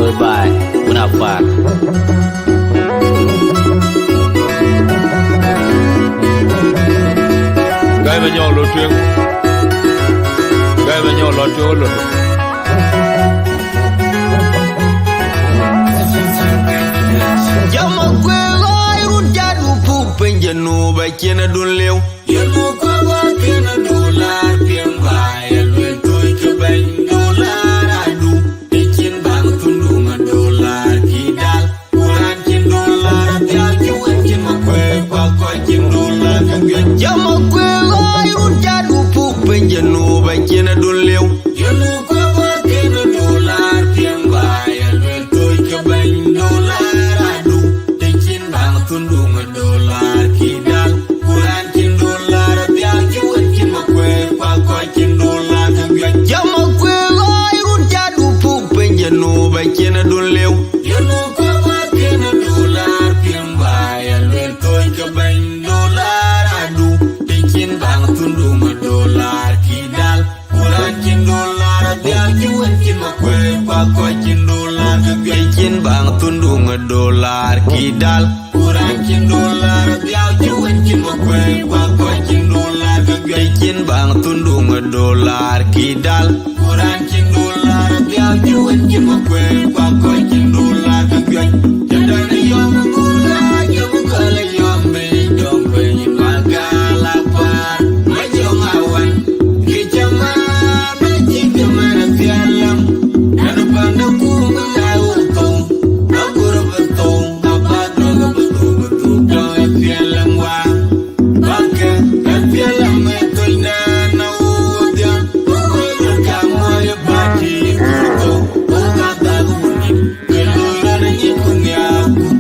Bye bye. Una fuck. Gai ba nhau lo chuyện. Gai ba nhau lo chuyện luôn. Jama kwe gai runja du pu penje no ba kena dun lew. Yelmo kwa ba kena dolar piamba elwe toy ke ben dolar adu. Ikin bang tundunga dolar kidal. Kuran kin dolar tial juwen kin makwe kwa kwa kin dolar kage. Jama kwe gai runja du pu penje no ba kena dun lew. Yelmo kwa ba kena dolar piamba elwe toy ke ben dolar adu. Ikin bang tundunga dolar kidal. Kuran kin dolar tial juwen kin makwe kwa kwa kin dolar kage. Jama kwe gai runja du pu penje no ba kena dun lew. Yelmo kwa ba kena dolar piamba elwe toy ke ben dolar adu. Ikin bang tundunga dolar kidal. Kuran kin dolar tial juwen kin makwe kwa kwa kin dolar kage. Ikin bang tundunga dolar kidal. Kuran kin dolar tial juwen kin makwe kwa kwa kin dolar kage. Ikin bang tundunga dolar kidal. Kuran kin dolar tial juwen kin makwe kwa kwa kin dolar kage. Jadana yom gula yom kala yom be magala par majong awan kijama majika mana tialam nanu panda kuma utong agura betong abadong betul dong tialam wa baka tialam metoi na udia kamu ya baki kuto uga daguni keluar ni kunya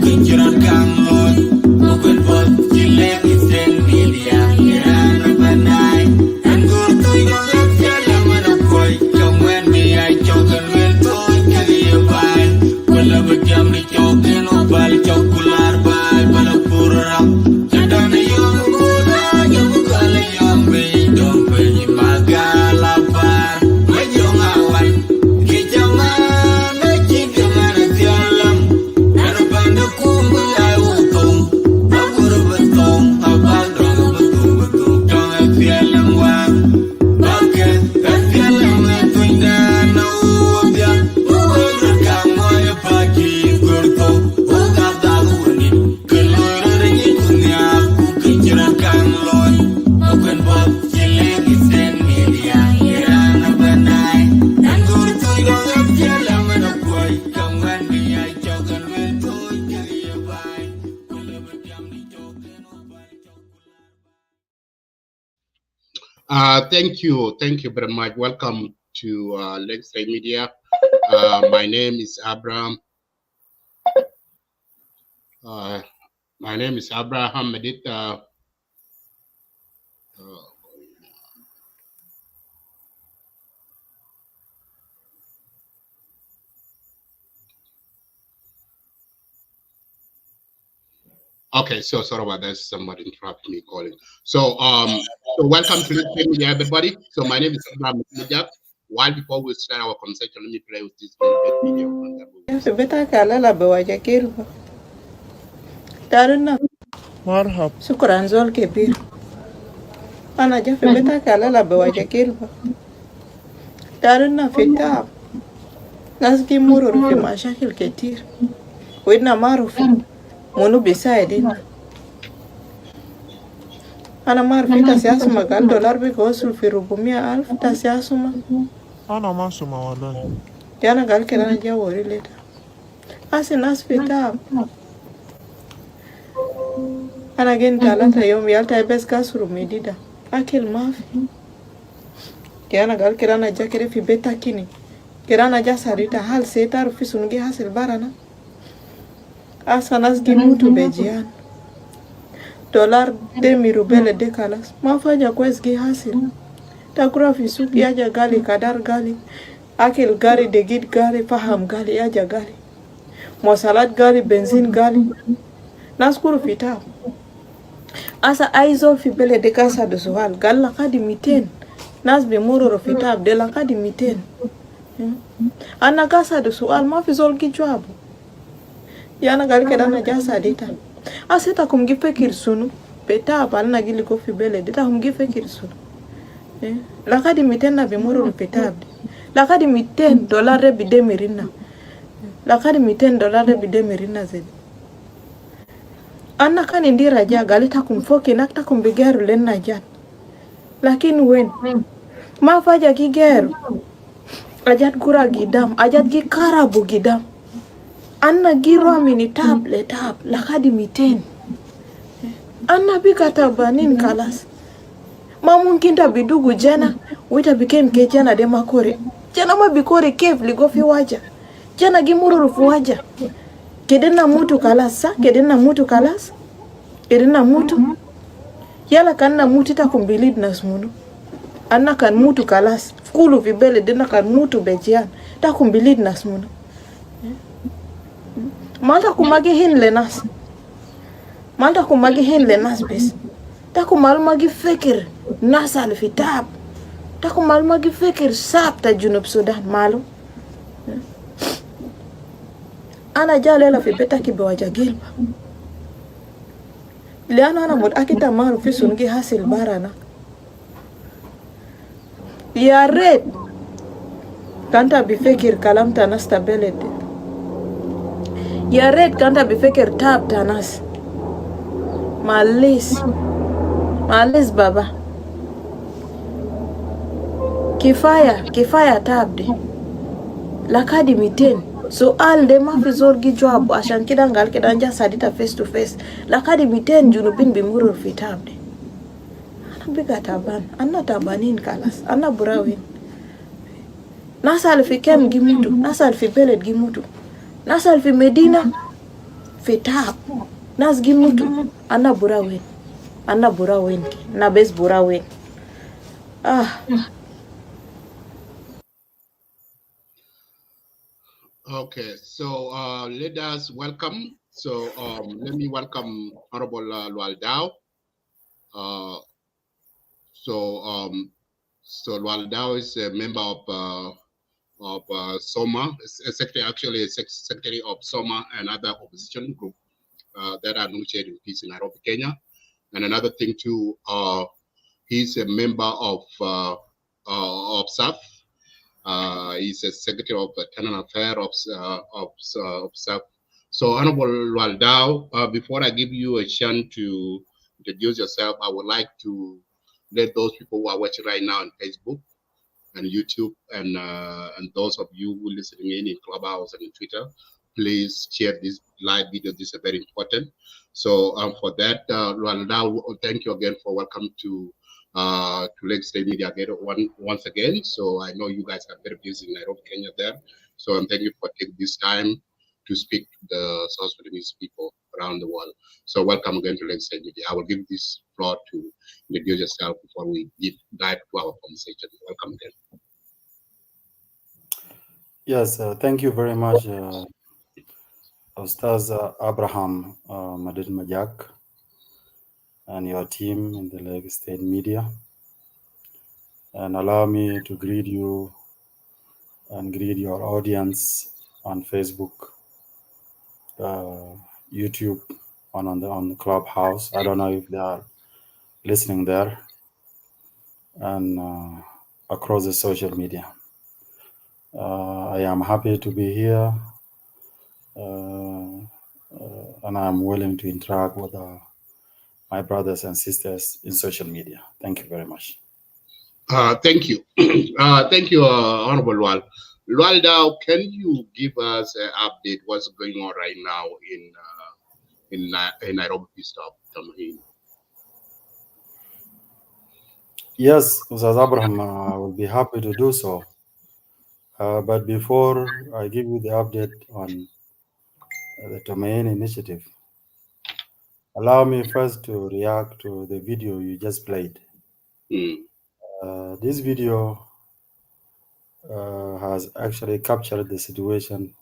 kukiran kamlon open bot kilek isen media irana banai anggur toy dong tialam mana koi kamen mi ai chokan wel toy kali bai wala bajam ni chokan obal chokular bai bala purram jadana yom gula yom kala yom be dong be magala par majong awan kijama majika mana tialam nanu panda kuma utong agur betong abadong betul dong tialam wa baka tialam metoi na udia kamu ya bagi kurto uga daguni keluar ni kunya kukiran kamlon open bot kilek isen media irana banai anggur toy dong tialam mana koi kaman mi ai chokan wel toy kali bai kula badiam ni chokan obal Thank you very much. Welcome to Legacy Media. My name is Abraham. My name is Abraham Medit. Okay, so sorry about that. Somebody interrupted me calling. So welcome to Legacy Media, everybody. So my name is Abraham Medit. While before we start our conversation, let me play with this little bit video. Sebeta kala la bewaja kirba. Daruna. مرحب Shukran zol kebir. Ana jafe beta kala la bewaja kirba. Daruna fitab. Nas ki murur fi mashakil ketir. Wedna marufi. Munu bisaidina. Ana marufi tasiasuma gal dolar bi kosul fi 400,000 tasiasuma. أنا ما سمع والله Jana gal kirana jawori leta. Asi nas fitab. Ana gen talata yom yalta bes kasuru medida. Akil mafi. Jana gal kirana jakere fi beta kini. Kirana jasarita hal seta rufi sungi hasil barana. Asa nas gimutu bejian. Dolar demi rubele dekalas. Mafaja kwes gi hasil. Takura fi suki aja gali kadar gali. Akil gali degid gali faham gali aja gali. Mosalat gali benzin gali. Naskuru fitab. Asa aizol fi bele de casa de soal galla kadi miten. Nas be moro fitab de la kadi miten. Ana gasa da sual ma fi zol gi jawabu. Yana gal keda na jasa dita. Asita kumgi fekir sunu. Beta apal na gili ko fi bele dita kumgi fekir sunu. Lakadi miten na bimuru petabdi. Lakadi $10 bide mirina. Lakadi $10 bide mirina zedi. Anna kan indi raja gali takum foki nak takum bigeru len najat. Lakin wen ma faja ki geru. Ajat gura gidam, ajat gi karabu gidam. Anna giro mini tab le tab lakadi miten. Anna bikata banin kalas. Ma mungkin bidugu jana wita became ke jana de makore. Jana ma bikore kev ligo fi waja. Jana gimururu fi waja. Kedena mutu kalas sa, kedena mutu kalas. Kedena mutu. Yala kanna mutu ta kumbilid nasmunu. Anna kan mutu kalas. Kulu vibele dena kan mutu bejian. Ta kumbilid nasmunu. Malta kumagi hin lenas. Malta kumagi hin lenas bes. Ta kumal magi fikir nasa alfitab. Ta kumal magi fikir sab ta Junub Sudan malu. Ana jalela fi beta ki bewaja gilba. Liana ana mud akita maru fi sungi hasil barana. Ya red. Kanta bifekir kalam tanas tabelete. Ya red kanta bifekir tab tanas. Malis baba. Kifaya tabde. Lakadi miten. So all dem fi zorgi job ashan kida ngal kida nja sadita face to face. Lakadi miten junubin bimurur fi tabde. Ana biga taban. Anna tabanin kalas. Anna burawin. Nasal fi kem gimutu. Nasal fi beled gimutu. Nasal fi Medina fi tab. Nas gimutu. Anna burawin. Anna burawin. Na bes burawin. Okay, so let us welcome. So let me welcome Honorable Lual Dau. So Lual Dau is a member of SOMA, actually a secretary of SOMA and other opposition group that are negotiating peace in Nairobi, Kenya. And another thing too, he's a member of SSUF. He's a secretary of Tenant Affairs of SSUF. So Honorable Lual Dau, before I give you a chance to introduce yourself, I would like to let those people who are watching right now on Facebook and YouTube and those of you who are listening in Clubhouse and in Twitter, please share this live video. This is very important. So for that, Lual Dau, thank you again for welcome to Lake State Media once again. So I know you guys are very busy in Nairobi, Kenya there. So thank you for taking this time to speak to the South Sudanese people around the world. So welcome again to Lake State Media. I will give this floor to introduce yourself before we dive to our conversation. Welcome again. Yes, thank you very much, Ustaz Abraham Madid Majak and your team in the Lake State Media. And allow me to greet you and greet your audience on Facebook, YouTube, on the Clubhouse. I don't know if they are listening there, and across the social media. I am happy to be here, and I'm willing to interact with my brothers and sisters in social media. Thank you very much. Thank you. Thank you, Honorable Lual. Lual Dau, can you give us an update what's going on right now in Nairobi Peace Talk, Tomaini? Yes, Ustaz Abraham, I will be happy to do so. But before I give you the update on the Tomaini initiative, allow me first to react to the video you just played. This video has actually captured the situation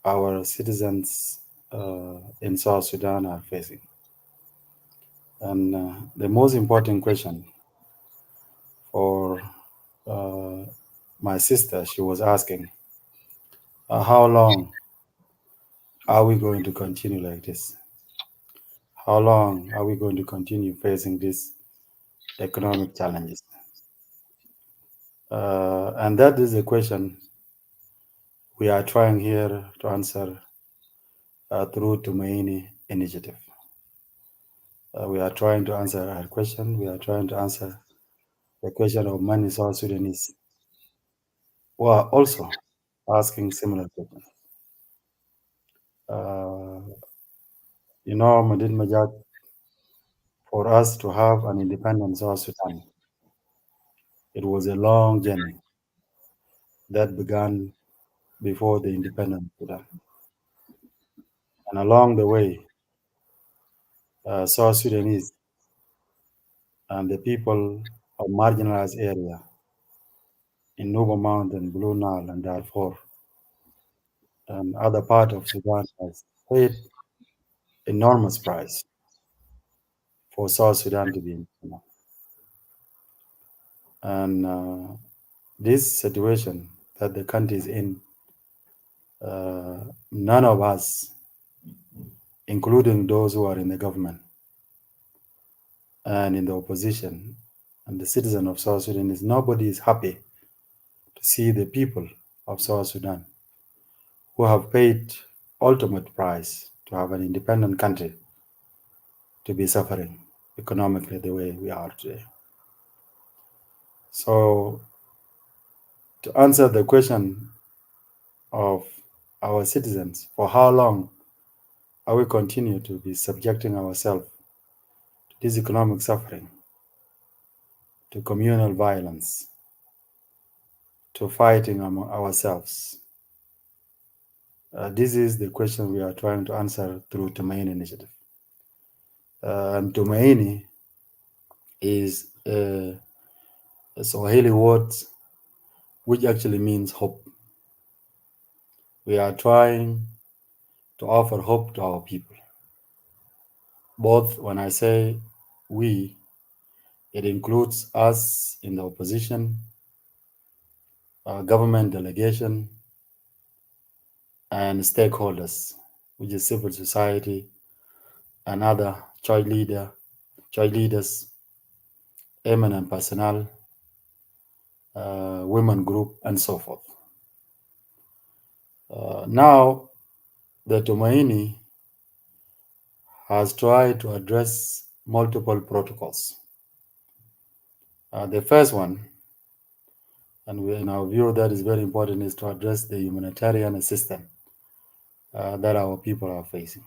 our citizens in South Sudan are facing. And the most important question for my sister, she was asking, how long are we going to continue like this? How long are we going to continue facing these economic challenges? And that is a question we are trying here to answer through Tomaini initiative. We are trying to answer our question. We are trying to answer the question of many South Sudanese who are also asking similar questions. Madin Majak, for us to have an independent South Sudan, it was a long journey that began before the independent Sudan. And along the way, South Sudanese and the people of marginalized area in Nuba Mountain, Blue Nile, and Darfur, and other part of Sudan has paid enormous price for South Sudan to be independent. And this situation that the country is in, none of us, including those who are in the government and in the opposition and the citizen of South Sudan, nobody is happy to see the people of South Sudan who have paid ultimate price to have an independent country to be suffering economically the way we are today. So to answer the question of our citizens, for how long are we continue to be subjecting ourselves to this economic suffering, to communal violence, to fighting among ourselves? This is the question we are trying to answer through Tomaini initiative. And Tomaini is a Swahili word which actually means hope. We are trying to offer hope to our people. Both when I say we, it includes us in the opposition, government delegation, and stakeholders, which is civil society and other choice leaders, eminent personnel, women group, and so forth. Now, the Tomaini has tried to address multiple protocols. The first one, and in our view that is very important, is to address the humanitarian assistance that our people are facing.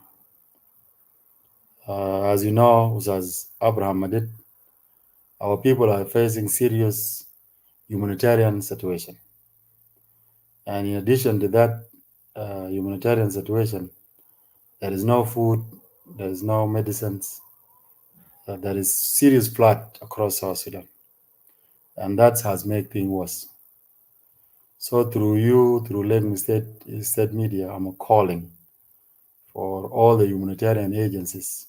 As you know, as Abraham Madid, our people are facing serious humanitarian situation. And in addition to that humanitarian situation, there is no food, there is no medicines, there is serious flood across South Sudan. And that has made things worse. So through you, through Lagos State Media, I'm calling for all the humanitarian agencies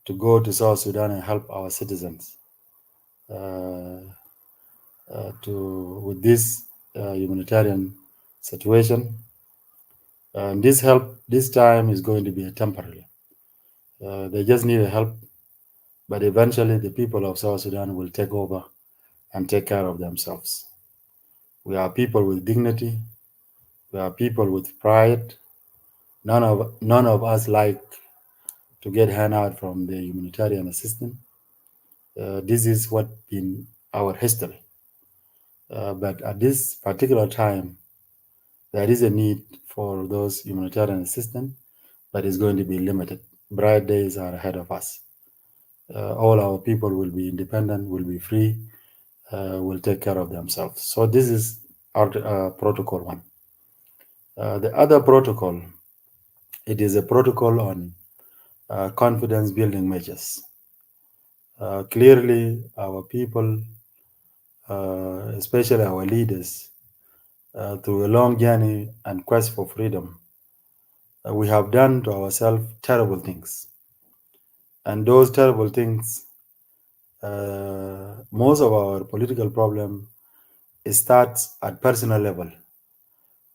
to go to South Sudan and help our citizens with this humanitarian situation. And this help this time is going to be temporary. They just need help, but eventually the people of South Sudan will take over and take care of themselves. We are people with dignity. We are people with pride. None of us like to get handout from the humanitarian assistance. This is what been our history. But at this particular time, there is a need for those humanitarian assistance, but it's going to be limited. Bright days are ahead of us. All our people will be independent, will be free, will take care of themselves. So this is our protocol one. The other protocol, it is a protocol on confidence building measures. Clearly, our people, especially our leaders, through a long journey and quest for freedom, we have done to ourselves terrible things. And those terrible things, most of our political problem it starts at personal level,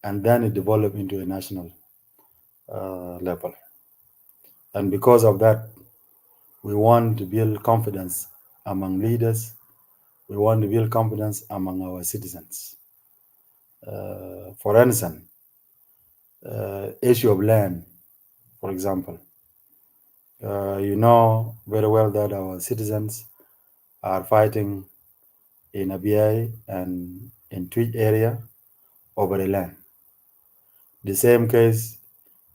and then it develops into a national level. And because of that, we want to build confidence among leaders. We want to build confidence among our citizens. For instance, issue of land, for example. You know very well that our citizens are fighting in Abia and in Twitch area over the land. The same case,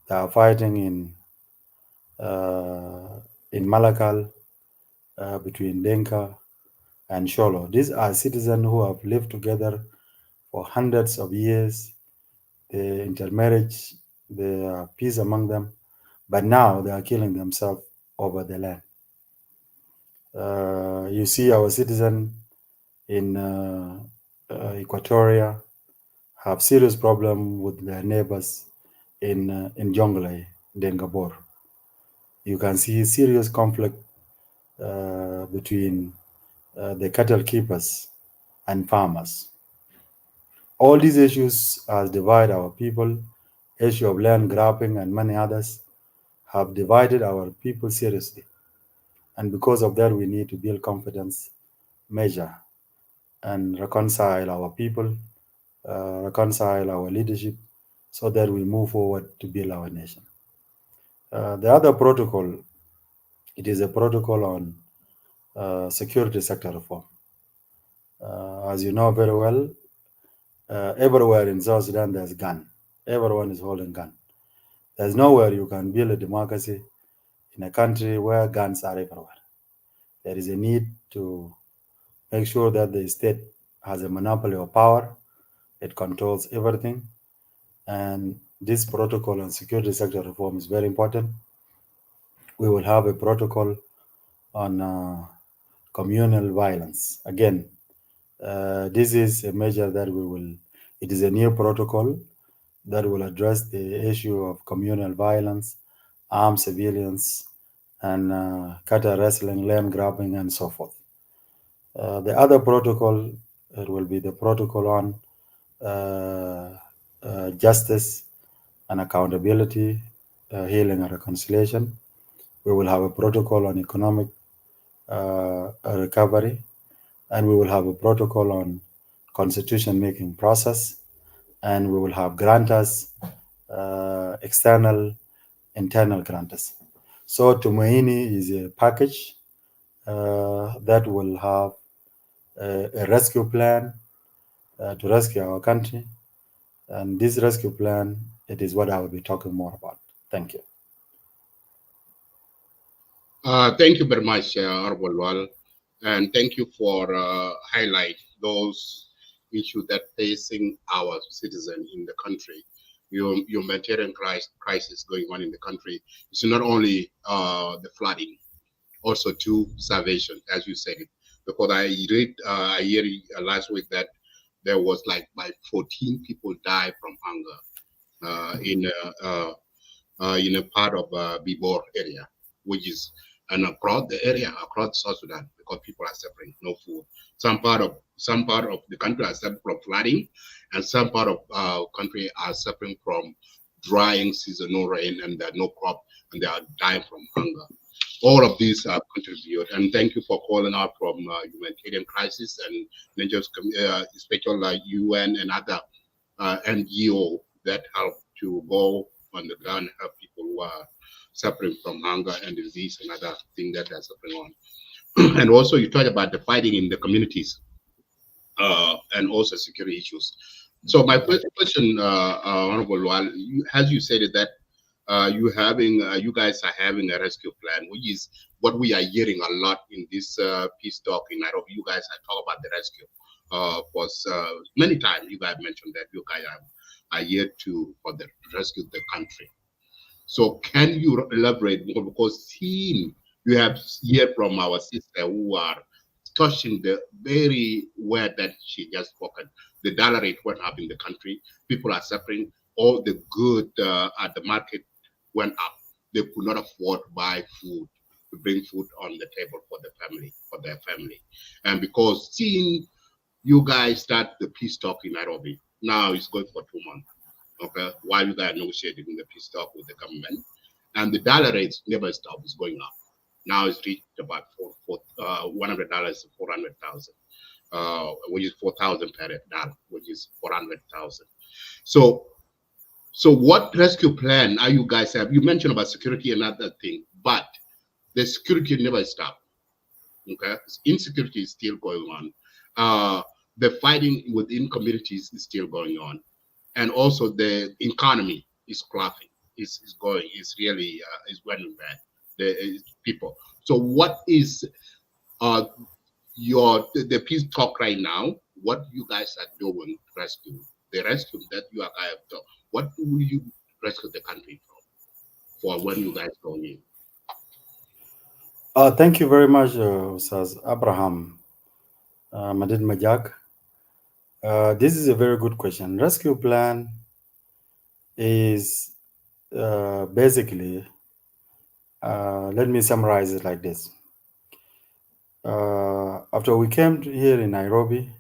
they are fighting in Malakal between Denka and Sholo. These are citizens who have lived together for hundreds of years. The intermarriage, the peace among them, but now they are killing themselves over the land. You see our citizens in Equatoria have serious problem with their neighbors in Jonglei, Dengabor. You can see serious conflict between the cattle keepers and farmers. All these issues has divided our people. Issue of land grabbing and many others have divided our people seriously. And because of that, we need to build confidence, measure, and reconcile our people, reconcile our leadership, so that we move forward to build our nation. The other protocol, it is a protocol on security sector reform. As you know very well, everywhere in South Sudan there's gun. Everyone is holding gun. There's nowhere you can build a democracy in a country where guns are everywhere. There is a need to make sure that the state has a monopoly of power. It controls everything. And this protocol on security sector reform is very important. We will have a protocol on communal violence. Again, this is a measure that it is a new protocol that will address the issue of communal violence, armed civilians, and cattle wrestling, land grabbing, and so forth. The other protocol, it will be the protocol on justice and accountability, healing and reconciliation. We will have a protocol on economic recovery, and we will have a protocol on constitution making process, and we will have grantors, external, internal grantors. So Tomaini is a package that will have a rescue plan to rescue our country. And this rescue plan, it is what I will be talking more about. Thank you. Thank you very much, Honorable Lual, and thank you for highlight those issues that facing our citizens in the country. Humanitarian crisis going on in the country. It's not only the flooding, also to starvation, as you said it. Because I read I hear last week that there was like 14 people died from hunger in a part of Bibor area, which is and across the area, across South Sudan, because people are suffering, no food. Some part of the country are suffering from flooding, and some part of country are suffering from drying seasonal rain and no crop, and they are dying from hunger. All of these contribute, and thank you for calling out from humanitarian crisis and then just especially like UN and other NGO that help to go on the ground and help people who are suffering from hunger and disease and other things that they're suffering on. And also you talked about the fighting in the communities and also security issues. So my first question, Honorable Lual, as you said that you guys are having a rescue plan, which is what we are hearing a lot in this peace talk in Nairobi. You guys are talking about the rescue. For many times you guys mentioned that you guys are here to rescue the country. So can you elaborate more? Because seeing you have heard from our sister who are touching the very word that she just spoken, the dollar rate went up in the country. People are suffering. All the good at the market went up. They could not afford to buy food, to bring food on the table for their family. And because seeing you guys start the peace talk in Nairobi. Now it's going for 2 months. Okay, while you guys are negotiating the peace talk with the government, and the dollar rates never stop. It's going up. Now it's reached about $100 to 400,000, which is 4,000 per dollar, which is 400,000. So what rescue plan are you guys have? You mentioned about security and other thing, but the security never stop. Okay, insecurity is still going on. The fighting within communities is still going on, and also the economy is collapsing. Is going. Is really is running bad. The people. So what is the peace talk right now? What you guys are doing to rescue the rescue that you are guys done? What will you rescue the country from for when you guys go in? Thank you very much, Ustaz Abraham Madid Majak. This is a very good question. Rescue plan is basically, let me summarize it like this. After we came here in Nairobi,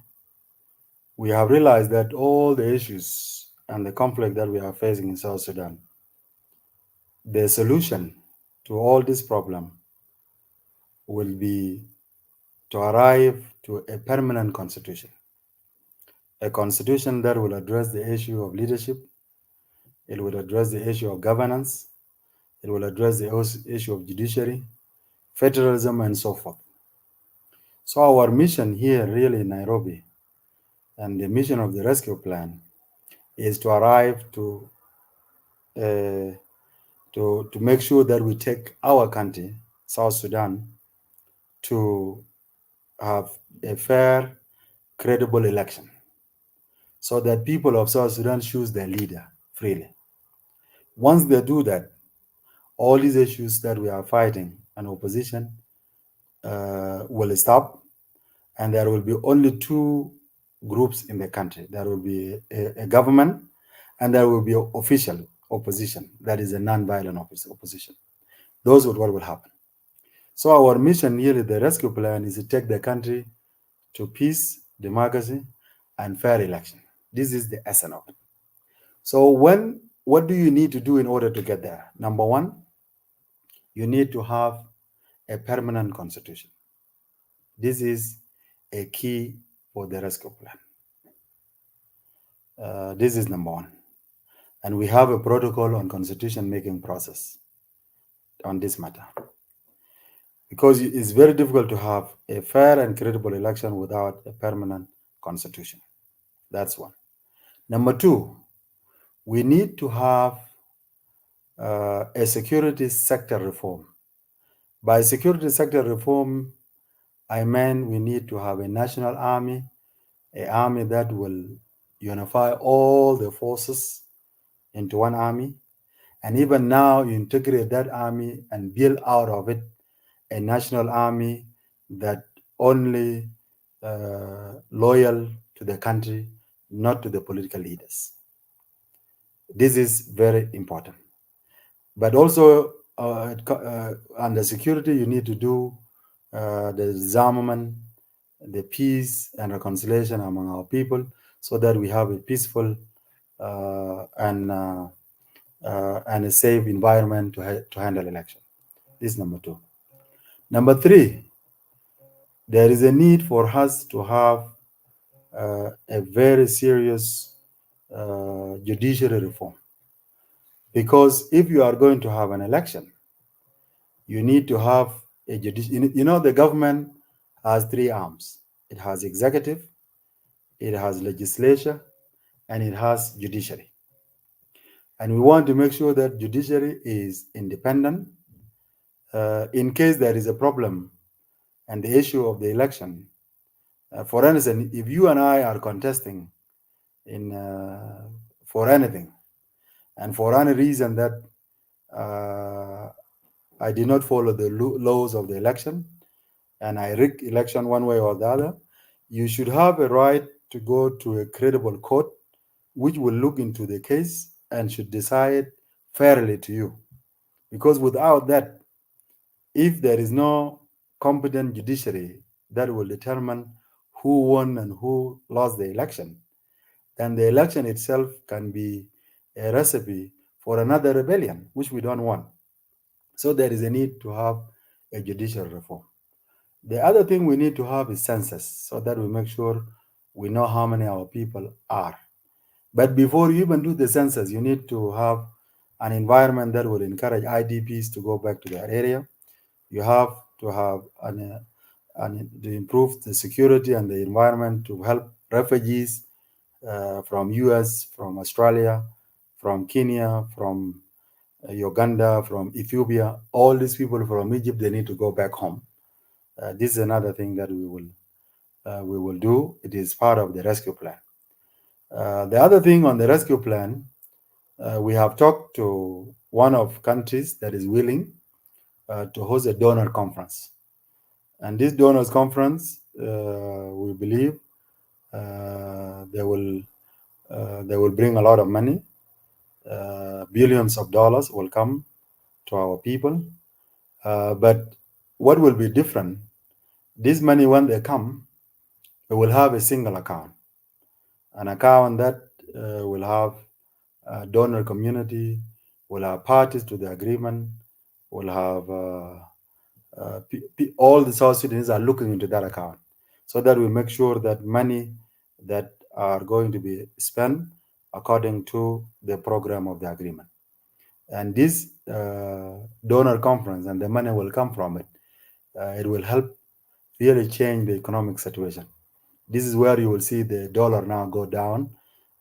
we have realized that all the issues and the conflict that we are facing in South Sudan, the solution to all this problem will be to arrive to a permanent constitution, a constitution that will address the issue of leadership, it will address the issue of governance, it will address the issue of judiciary, federalism, and so forth. So our mission here really in Nairobi, and the mission of the rescue plan, is to arrive to make sure that we take our country, South Sudan, to have a fair, credible election, so that people of South Sudan choose their leader freely. Once they do that, all these issues that we are fighting and opposition will stop, and there will be only two groups in the country. There will be a government, and there will be official opposition, that is a non-violent opposition. Those are what will happen. So our mission here, the rescue plan, is to take the country to peace, democracy, and fair election. This is the essence of it. So what do you need to do in order to get there? Number one, you need to have a permanent constitution. This is a key for the rescue plan. This is number one. And we have a protocol on constitution making process on this matter. Because it's very difficult to have a fair and credible election without a permanent constitution. That's one. Number two, we need to have a security sector reform. By security sector reform, I mean we need to have a national army, an army that will unify all the forces into one army, and even now you integrate that army and build out of it a national army that only loyal to the country, not to the political leaders. This is very important. But also under security, you need to do the disarmament, the peace and reconciliation among our people, so that we have a peaceful and a safe environment to handle election. This is number two. Number three, there is a need for us to have a very serious judiciary reform. Because if you are going to have an election, you need to have a judiciary. You know, the government has three arms. It has executive, it has legislature, and it has judiciary. And we want to make sure that judiciary is independent. In case there is a problem and the issue of the election, for instance, if you and I are contesting for anything, and for any reason that I did not follow the laws of the election, and I rigged election one way or the other, you should have a right to go to a credible court, which will look into the case and should decide fairly to you. Because without that, if there is no competent judiciary that will determine who won and who lost the election, then the election itself can be a recipe for another rebellion, which we don't want. So there is a need to have a judicial reform. The other thing we need to have is census, so that we make sure we know how many our people are. But before you even do the census, you need to have an environment that will encourage IDPs to go back to their area. You have to have to improve the security and the environment to help refugees from US, from Australia, from Kenya, from Uganda, from Ethiopia. All these people from Egypt, they need to go back home. This is another thing that we will do. It is part of the rescue plan. The other thing on the rescue plan, we have talked to one of countries that is willing to host a donor conference. And this donors conference, we believe they will bring a lot of money. Billions of dollars will come to our people. But what will be different, this money, when they come, it will have a single account, an account that will have a donor community, will have parties to the agreement, will have all the South Sudanese are looking into that account, so that we make sure that money that are going to be spent according to the program of the agreement. And this donor conference and the money will come from it. It will help really change the economic situation. This is where you will see the dollar now go down,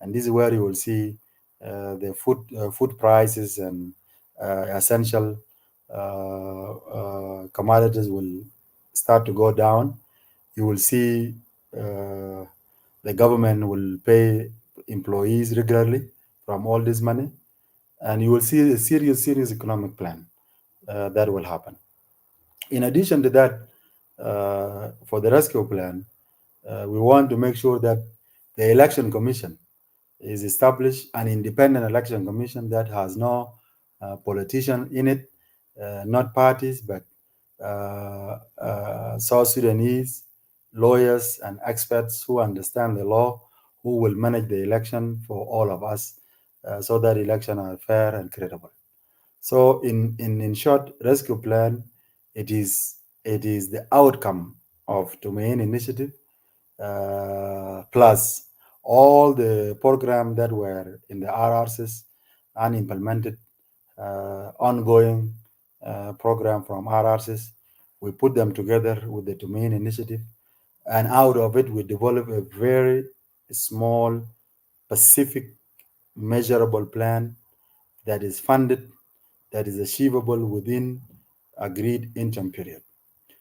and this is where you will see the food prices and essential commodities will start to go down. You will see the government will pay employees regularly from all this money, and you will see a serious economic plan that will happen. In addition to that, for the rescue plan, we want to make sure that the election commission is established, an independent election commission that has no politician in it, not parties, but South Sudanese lawyers and experts who understand the law, who will manage the election for all of us, so that elections are fair and credible. So in short, rescue plan, it is the outcome of Tomaini initiative, plus all the programs that were in the R-ARCSS and implemented, ongoing program from R-ARCSS. We put them together with the Tomaini initiative, and out of it we develop a very small, specific, measurable plan that is funded, that is achievable within agreed interim period.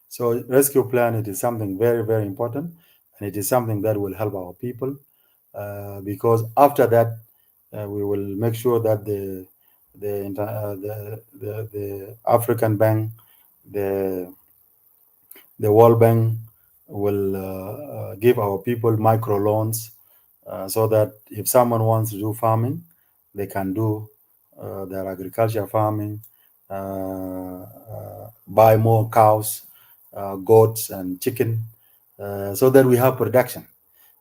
So rescue plan, it is something very, very important, and it is something that will help our people, because after that we will make sure that the African Bank, the World Bank will give our people micro loans, so that if someone wants to do farming, they can do their agriculture farming, buy more cows, goats and chicken, so that we have production.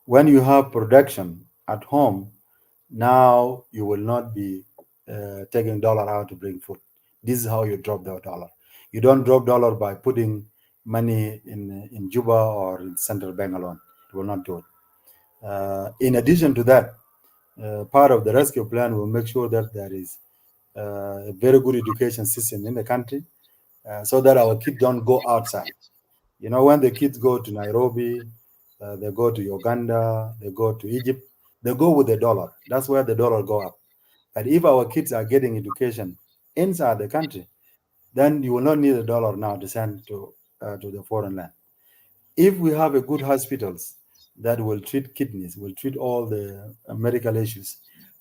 When you have production at home, now you will not be taking dollar out to bring food. This is how you drop the dollar. You don't drop dollar by putting money in Juba or in central bank alone. It will not do it. In addition to that, part of the rescue plan will make sure that there is a very good education system in the country, so that our kids don't go outside. You know, when the kids go to Nairobi, they go to Uganda, they go to Egypt, they go with the dollar. That's where the dollar go up. But if our kids are getting education inside the country, then you will not need a dollar now to send to the foreign land. If we have a good hospitals that will treat kidneys, will treat all the medical issues,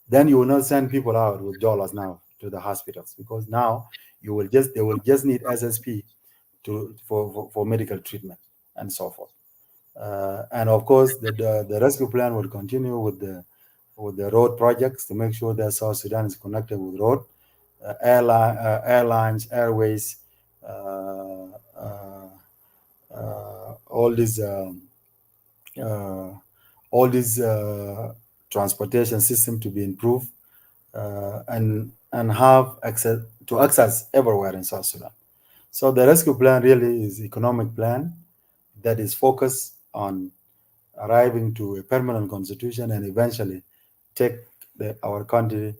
then you will not send people out with dollars now to the hospitals, because now they will just need SSP for medical treatment and so forth. And of course, the rescue plan will continue with the road projects to make sure that South Sudan is connected with road, airlines, airways, all these all these transportation system to be improved and have access everywhere in South Sudan. So the rescue plan really is economic plan that is focused on arriving to a permanent constitution and eventually take our country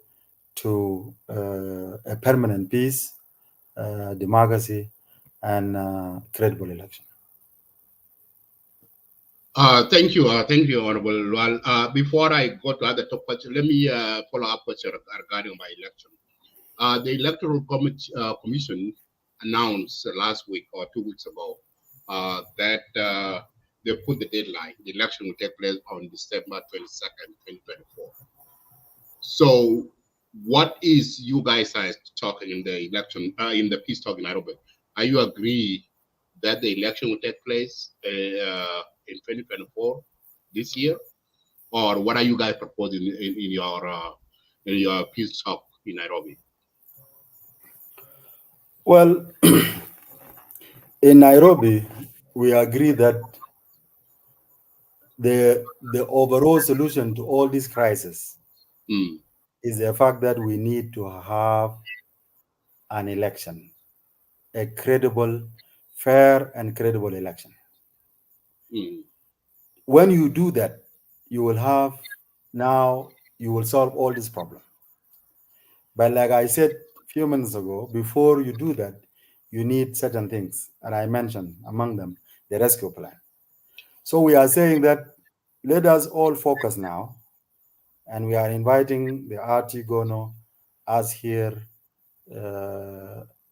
to a permanent peace, democracy, and credible election. Thank you, Honorable Lual. Before I go to other topics, let me follow up question regarding my election. The Electoral Commission announced last week or 2 weeks ago that they put the deadline. The election will take place on December 22nd, 2024. So, what is you guys are talking in the election, in the peace talk in Nairobi? Are you agree that the election will take place in 2024 this year, or what are you guys proposing in your peace talk in Nairobi? Well, in Nairobi, we agree that the overall solution to all these crises is the fact that we need to have an election, a credible, fair and credible election. When you do that, you will solve all this problem. But like I said a few minutes ago, before you do that, you need certain things. And I mentioned among them the rescue plan. So we are saying that let us all focus now. And we are inviting the RT Gono, us here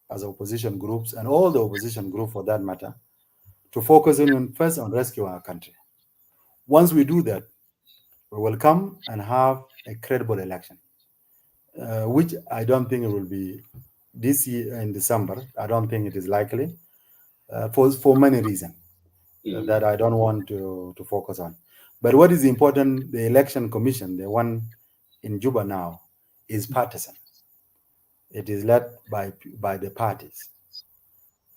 as opposition groups and all the opposition groups for that matter, to focus first on rescuing our country. Once we do that, we will come and have a credible election, which I don't think it will be this year in December. I don't think it is likely for many reasons that I don't want to focus on. But what is important, the election commission, the one in Juba now, is partisan. It is led by the parties.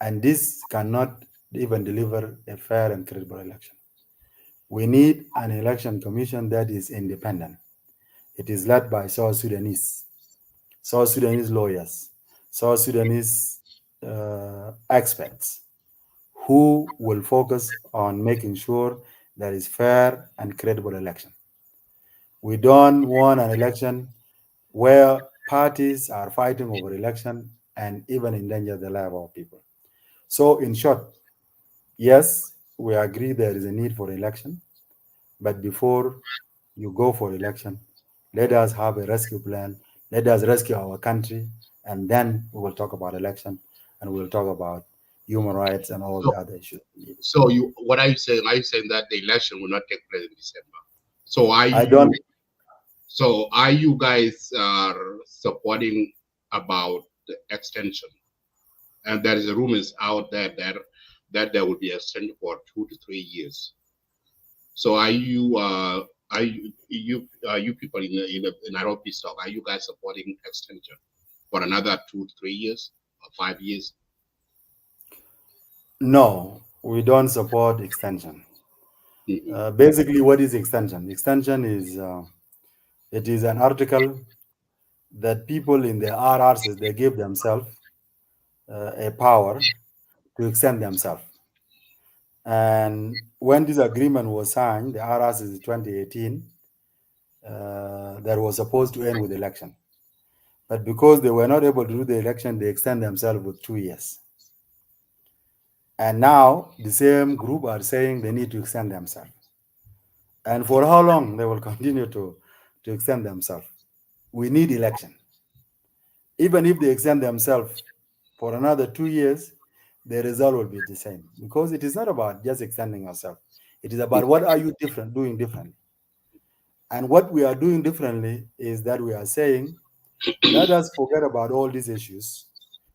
And this cannot even deliver a fair and credible election. We need an election commission that is independent. It is led by South Sudanese lawyers, South Sudanese experts who will focus on making sure there is fair and credible election. We don't want an election where parties are fighting over election and even endanger the life of people. So in short, yes, we agree there is a need for election, but before you go for election, let us have a rescue plan, let us rescue our country, and then we will talk about election and we'll talk about human rights and all the other issues. So what are you saying? Are you saying that the election will not take place in December? So are you guys supporting about the extension? And there is rumors out there that there will be extension for 2 to 3 years. So are you people in Nairobi stock? Are you guys supporting extension for another 2 to 3 years or 5 years? No, we don't support extension. Basically, what is extension? Extension is it is an article that people in the R-ARCSS, they give themselves a power to extend themselves. And when this agreement was signed, the R-ARCSS in 2018, that was supposed to end with election. But because they were not able to do the election, they extend themselves with 2 years. And now the same group are saying they need to extend themselves. And for how long they will continue to extend themselves? We need election. Even if they extend themselves for another 2 years, the result will be the same. Because it is not about just extending yourself. It is about what are you doing differently. And what we are doing differently is that we are saying, let us forget about all these issues.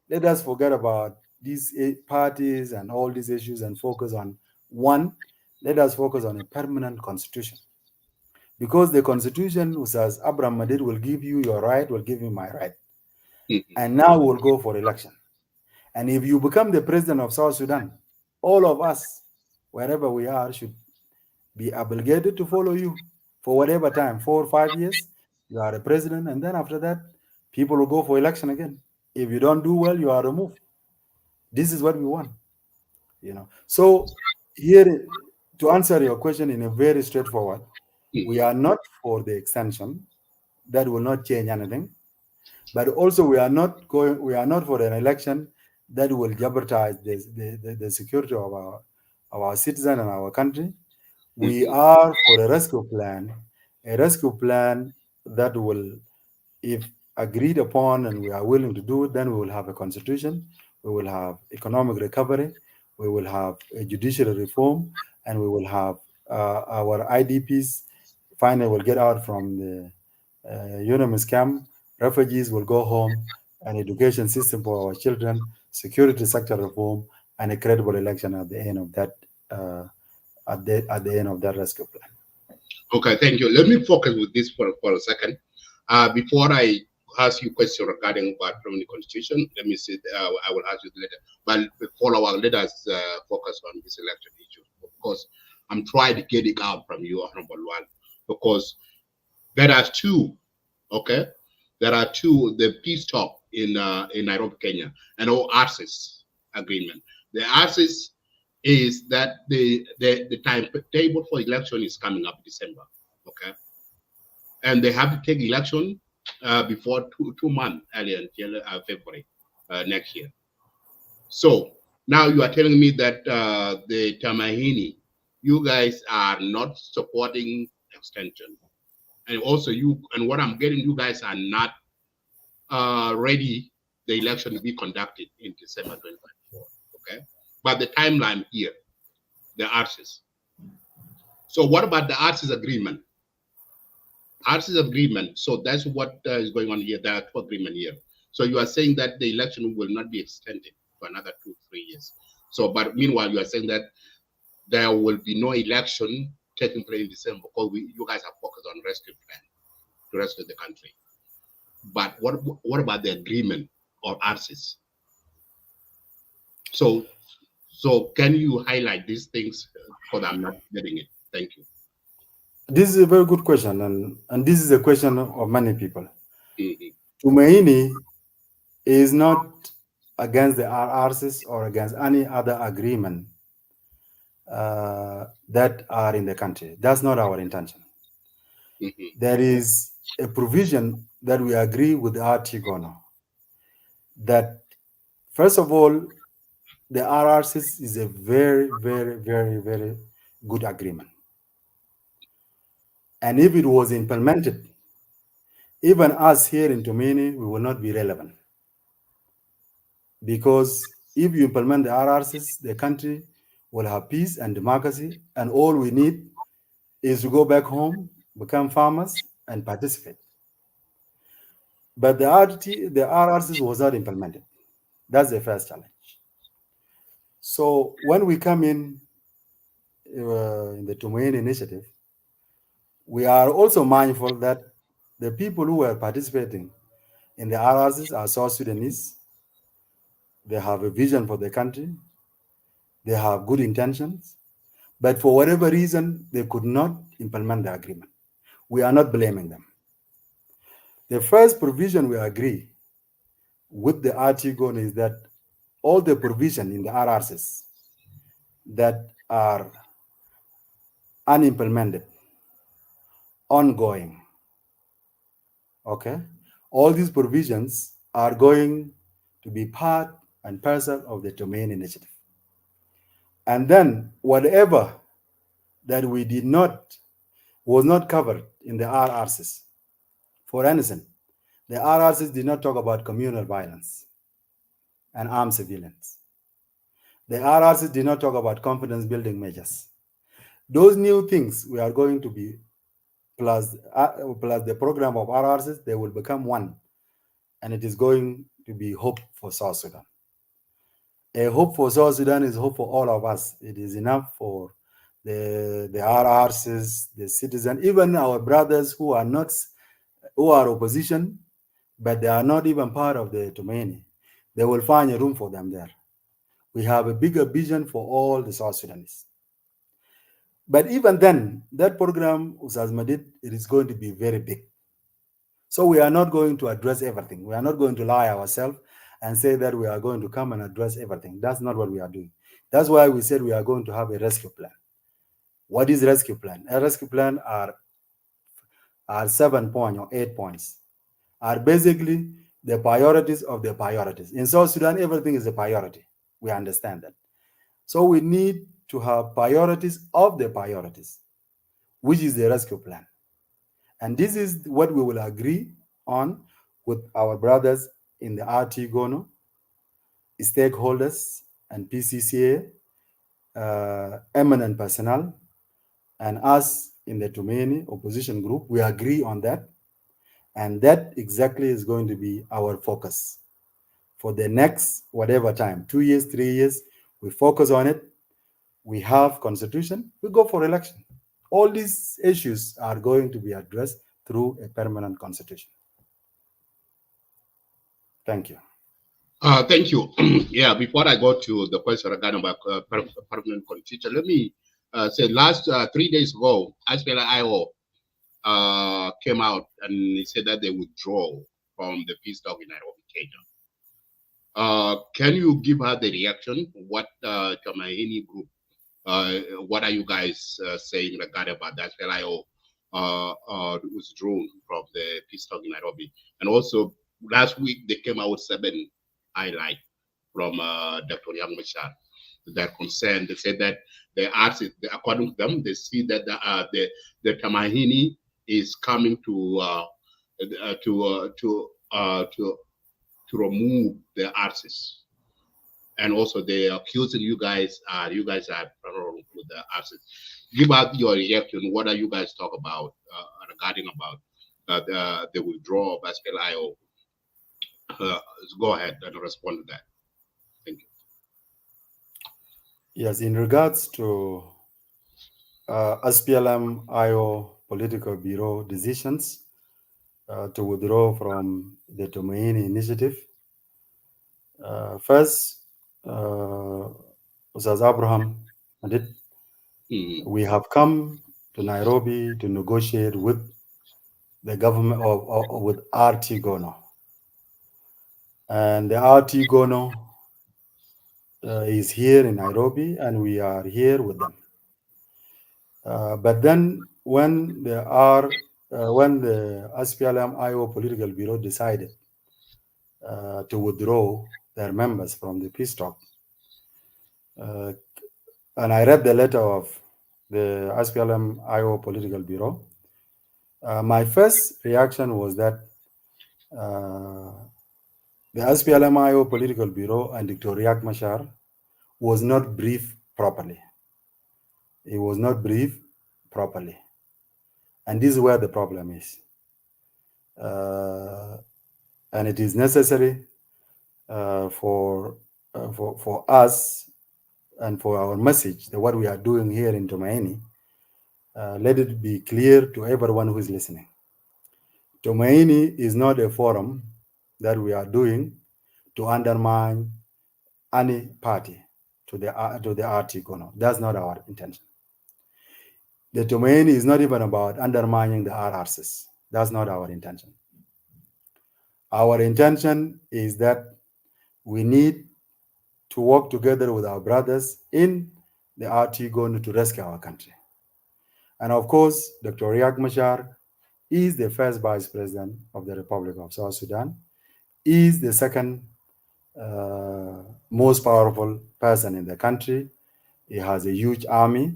Let us forget about these parties and all these issues and focus on one. Let us focus on a permanent constitution. Because the constitution, as Abraham Madid, will give you your right, will give you my right. And now we'll go for election. And if you become the president of South Sudan, all of us, wherever we are, should be obligated to follow you for whatever time, 4 or 5 years. You are a president, and then after that, people will go for election again. If you don't do well, you are removed. This is what we want, So here, to answer your question in a very straightforward, we are not for the extension. That will not change anything. But also, we are not for an election that will jeopardize the security of our citizens and our country. We are for a rescue plan that will, if agreed upon and we are willing to do it, then we will have a constitution, we will have economic recovery, we will have a judicial reform, and we will have our IDPs finally will get out from the UNAMIS camp, refugees will go home, an education system for our children, security sector reform, and a credible election at the end of that at the end of that rescue plan. Okay, thank you. Let me focus with this for a second. Before I ask you a question regarding what from the constitution, let me say I will ask you later. But follow on, let us focus on this election issue. Of course, I'm trying to get it out from you, Honorable Lual, because there are two. Okay, there are two. The peace talk in Nairobi, Kenya, and R-ARCSS agreement. The R-ARCSS is that the timetable for election is coming up December, okay, and they have to take election before two months earlier until February next year. So now you are telling me that the Tomaini, you guys are not supporting extension, and also what I'm getting, you guys are not ready the election to be conducted in December 2024, okay. But the timeline here, the R-ARCSS. So what about the R-ARCSS agreement? R-ARCSS agreement, so that's what is going on here. There are two agreements here. So you are saying that the election will not be extended for another 2-3 years. So, but meanwhile, you are saying that there will be no election taking place in December because you guys are focused on rescue plan to rescue the country. But what about the agreement of R-ARCSS? So can you highlight these things because I'm not getting it? Thank you. This is a very good question, and this is a question of many people. Tomaini is not against the R-ARCSS or against any other agreement that are in the country. That's not our intention. There is a provision that we agree with the RTGONO that, first of all, the R-ARCSS is a very, very, very, very good agreement. And if it was implemented, even us here in Tomaini, we will not be relevant. Because if you implement the R-ARCSS, the country will have peace and democracy, and all we need is to go back home, become farmers, and participate. But the R-ARCSS was not implemented. That's the first challenge. So when we come in the Tomaini initiative, we are also mindful that the people who are participating in the R-ARCSS are South Sudanese. They have a vision for the country. They have good intentions. But for whatever reason, they could not implement the agreement. We are not blaming them. The first provision we agree with the RTGON is that all the provision in the R-ARCSS that are unimplemented, ongoing, okay, all these provisions are going to be part and parcel of the Tomaini initiative. And then whatever that was not covered in the R-ARCSS, for instance, the R-ARCSS did not talk about communal violence and armed civilians. The R-ARCSS did not talk about confidence building measures. Those new things we are going to be, plus the program of R-ARCSS, they will become one. And it is going to be hope for South Sudan. A hope for South Sudan is hope for all of us. It is enough for the R-ARCSS, the citizen, even our brothers who are opposition, but they are not even part of the Tomaini. They will find a room for them there. We have a bigger vision for all the South Sudanese. But even then, that program, Ustaz Madid, it is going to be very big. So we are not going to address everything. We are not going to lie ourselves and say that we are going to come and address everything. That's not what we are doing. That's why we said we are going to have a rescue plan. What is rescue plan? A rescue plan are 7 points or 8 points. Are basically the priorities of the priorities. In South Sudan, everything is a priority. We understand that. So we need to have priorities of the priorities, which is the rescue plan. And this is what we will agree on with our brothers in the RT Gono, stakeholders, and PCCA, eminent personnel, and us in the Tomaini opposition group. We agree on that. And that exactly is going to be our focus for the next whatever time, 2 years, 3 years. We focus on it. We have constitution. We go for election. All these issues are going to be addressed through a permanent constitution. Thank you. Thank you. Yeah, before I go to the question regarding about permanent constitution, let me say last 3 days ago, SPLM-IO came out and he said that they withdraw from the peace talk in Nairobi, Kenya. Can you give her the reaction? What Tomaini group, what are you guys saying regarding about that SPLM-IO withdrawn from the peace talk in Nairobi? And also last week they came out with 7 highlights from Dr. Young Machar. They're concerned. They said that according to them, they see that the Tomaini is coming to remove the R-ARCSS, and also they are accusing you guys are parallel with the R-ARCSS. Give out your reaction. What are you guys talk about regarding about the withdrawal of SPLM-IO? Go ahead and respond to that. Thank you. Yes, in regards to SPLM-IO political bureau decisions to withdraw from the Tomaini initiative, first, Ustaz Abraham, we have come to Nairobi to negotiate with the government or with RT Gono. And the RT Gono is here in Nairobi, and we are here with them. But then when the SPLM-IO political bureau decided to withdraw their members from the peace talk, and I read the letter of the SPLM-IO political bureau, my first reaction was that the SPLM-IO political bureau and Dr. Riek Machar was not briefed properly. It was not briefed properly. And this is where the problem is. And it is necessary for us and for our message, that what we are doing here in Tomaini, let it be clear to everyone who is listening. Tomaini is not a forum that we are doing to undermine any party to the RT Gono. That's not our intention. The Tomaini is not even about undermining the R-ARCSS. That's not our intention. Our intention is that we need to work together with our brothers in the RT Gono to rescue our country. And of course, Dr. Riek Machar is the first Vice President of the Republic of South Sudan, is the second most powerful person in the country. He has a huge army,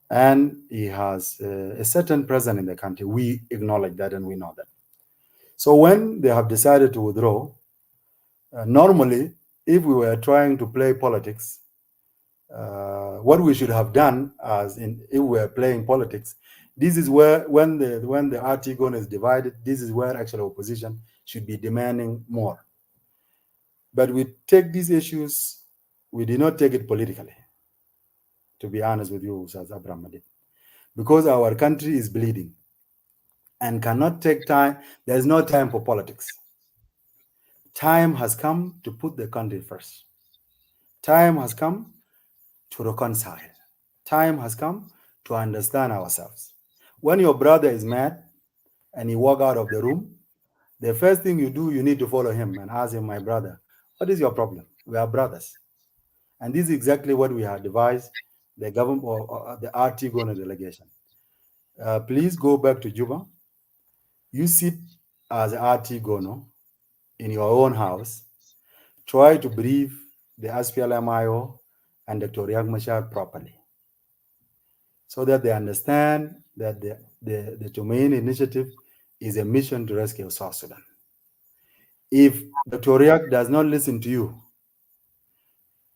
and he has a certain presence in the country. We acknowledge that, and we know that. So when they have decided to withdraw, normally, if we were trying to play politics, what we should have done, if we were playing politics, this is where, when the RT Gono is divided, this is where actually opposition should be demanding more. But we take these issues, we did not take it politically, to be honest with you, Ustaz Abraham Madid, because our country is bleeding and cannot take time. There's no time for politics. Time has come to put the country first. Time has come to reconcile. Time has come to understand ourselves. When your brother is mad and he walk out of the room, the first thing you do, you need to follow him and ask him, my brother, what is your problem? We are brothers. And this is exactly what we have devised the government or the RT Gono delegation. Please go back to Juba. You sit as RT Gono in your own house. Try to brief the SPLM-IO and Dr. Riek Machar properly, so that they understand that the Tomaini initiative is a mission to rescue South Sudan. If Dr. Riek does not listen to you,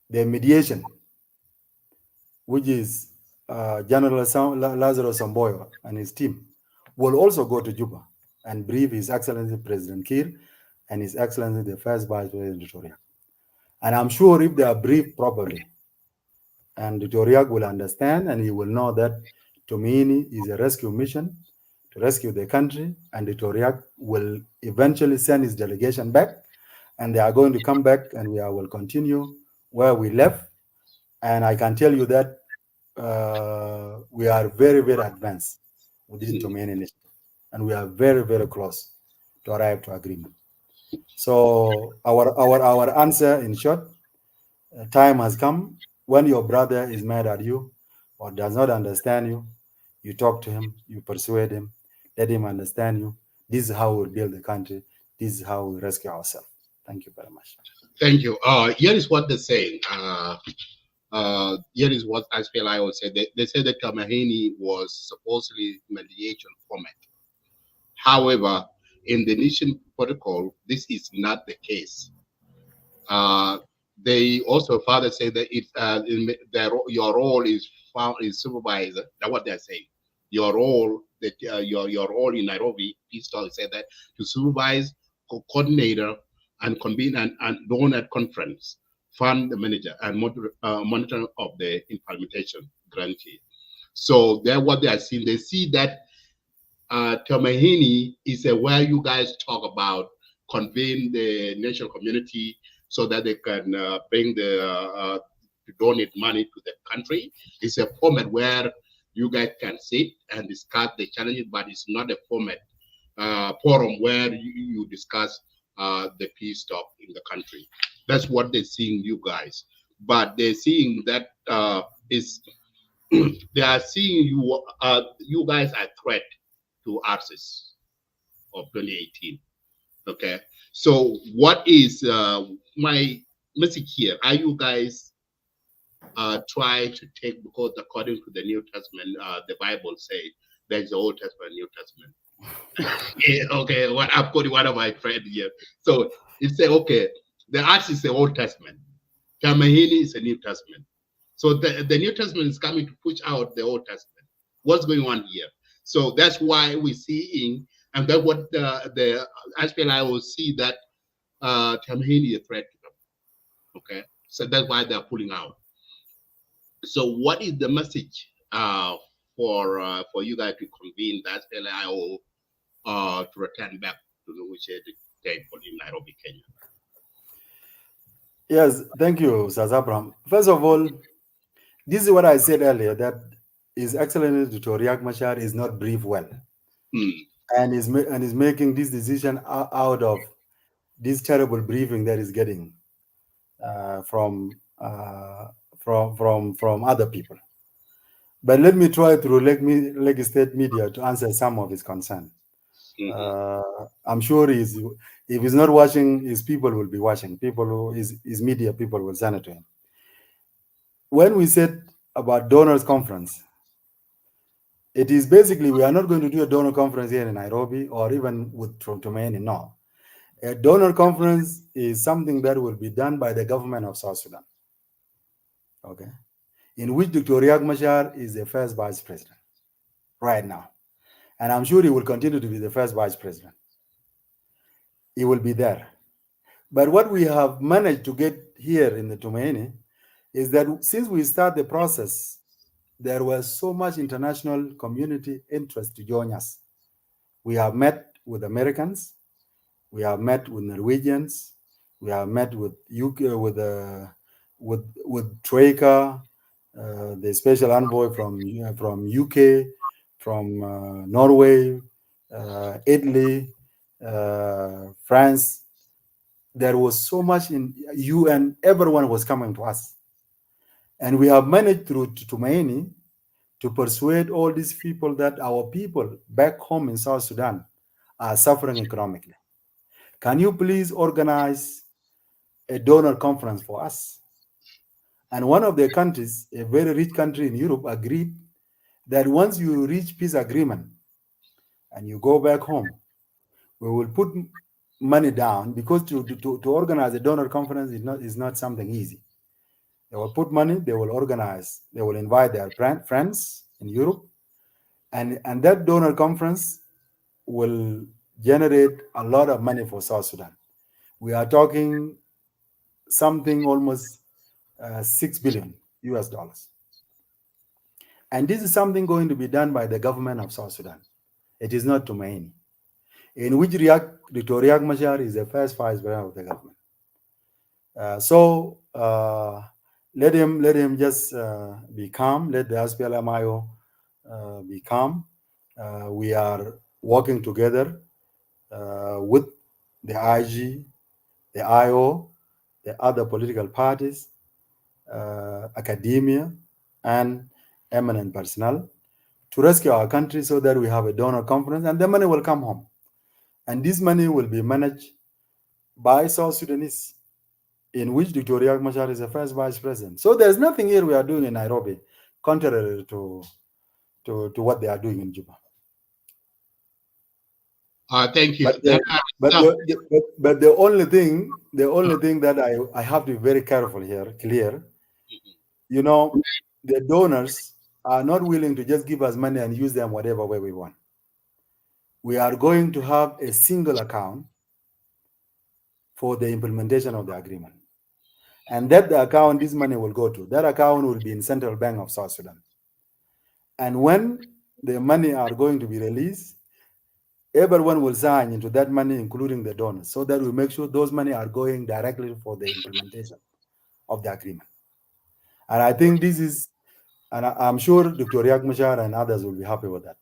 the mediation, which is General Lazarus Samboyo and his team, will also go to Juba and brief His Excellency President Kiir and His Excellency the First Vice President Dr. Riek. And I'm sure if they are briefed properly, and Dr. Riek will understand and he will know that Tomaini is a rescue mission to rescue the country, and Dr. Riek will eventually send his delegation back, and they are going to come back, and we will continue where we left. And I can tell you that we are very, very advanced with this Tomaini initiative, and we are very, very close to arrive to agreement. So our answer, in short, time has come. When your brother is mad at you or does not understand you, you talk to him, you persuade him, let him understand you. This is how we build the country. This is how we rescue ourselves. Thank you very much. Thank you. Here is what they're saying. Here is what SPLM-IO said. They said that Tomaini was supposedly mediation format. However, in the nation protocol, this is not the case. They also further say that your role is supervisor. That's what they're saying. Your role, that your role in Nairobi, peace talk, said that to supervise, coordinator, and convene and donor conference, fund the manager, and monitor of the implementation grantee. So they're what they are seeing. They see that Tomaini is where you guys talk about convene the national community so that they can bring to donate money to the country. It's a format where you guys can sit and discuss the challenges, but it's not a format forum where you discuss the peace talk in the country. That's what they're seeing, you guys. But they're seeing that they are seeing you guys are threat to R-ARCSS of 2018. Okay, so what is my message here? Are you guys try to take, because according to the New Testament, the Bible says there's the Old Testament, New Testament. Okay, what I'm quoting one of my friends here. So it say, okay, the R-ARCSS is the Old Testament, Tomaini is the New Testament. So the New Testament is coming to push out the Old Testament. What's going on here? So that's why we're seeing, and that's what the SPLM will see, that Tomaini is a threat to them. Okay, so that's why they're pulling out. So what is the message for you guys to convene the SPLM to return back to the negotiating table in Nairobi, Kenya? Yes, thank you, Sir Abraham. First of all, this is what I said earlier, that His Excellency Dr. Riek Machar is not briefed well, and is making this decision out of this terrible briefing that is getting from other people. But let me try through Lake State media to answer some of his concerns. I'm sure if he's not watching, his people will be watching. His media people will send it to him. When we said about donors conference, it is basically, we are not going to do a donor conference here in Nairobi or even with Tomaini. No, a donor conference is something that will be done by the government of South Sudan. Okay, in which Dr. Riek Machar is the first vice president right now, and I'm sure he will continue to be the first vice president. He will be there. But what we have managed to get here in the Tomaini is that since we start the process, there was so much international community interest to join us. We have met with Americans, we have met with Norwegians, we have met with UK, with Troika, the special envoy from UK, from Norway, Italy, France. There was so much in UN. Everyone was coming to us, and we have managed through Tomaini to persuade all these people that our people back home in South Sudan are suffering economically. Can you please organize a donor conference for us? And one of the countries, a very rich country in Europe, agreed that once you reach peace agreement and you go back home, we will put money down, because to organize a donor conference is not something easy. They will put money, they will organize, they will invite their friends in Europe, and that donor conference will generate a lot of money for South Sudan. We are talking something almost 6 billion US dollars. And this is something going to be done by the government of South Sudan. It is not Tomaini, in which Dr. Riek Machar is the first vice president of the government. So let him just be calm. Let the SPLM-IO be calm. We are working together with the IG, the IO, the other political parties, academia, and eminent personnel to rescue our country so that we have a donor conference and the money will come home. And this money will be managed by South Sudanese, in which Dr. Riek Machar is the first vice president. So there's nothing here we are doing in Nairobi, contrary to what they are doing in Juba. Thank you. But the only thing that I have to be very careful here, clear, you know, the donors are not willing to just give us money and use them whatever way we want. We are going to have a single account for the implementation of the agreement. And that the account this money will go to, that account will be in Central Bank of South Sudan. And when the money are going to be released, everyone will sign into that money, including the donors, so that we make sure those money are going directly for the implementation of the agreement. And I think this is, and I'm sure Dr. Riek Machar and others will be happy with that.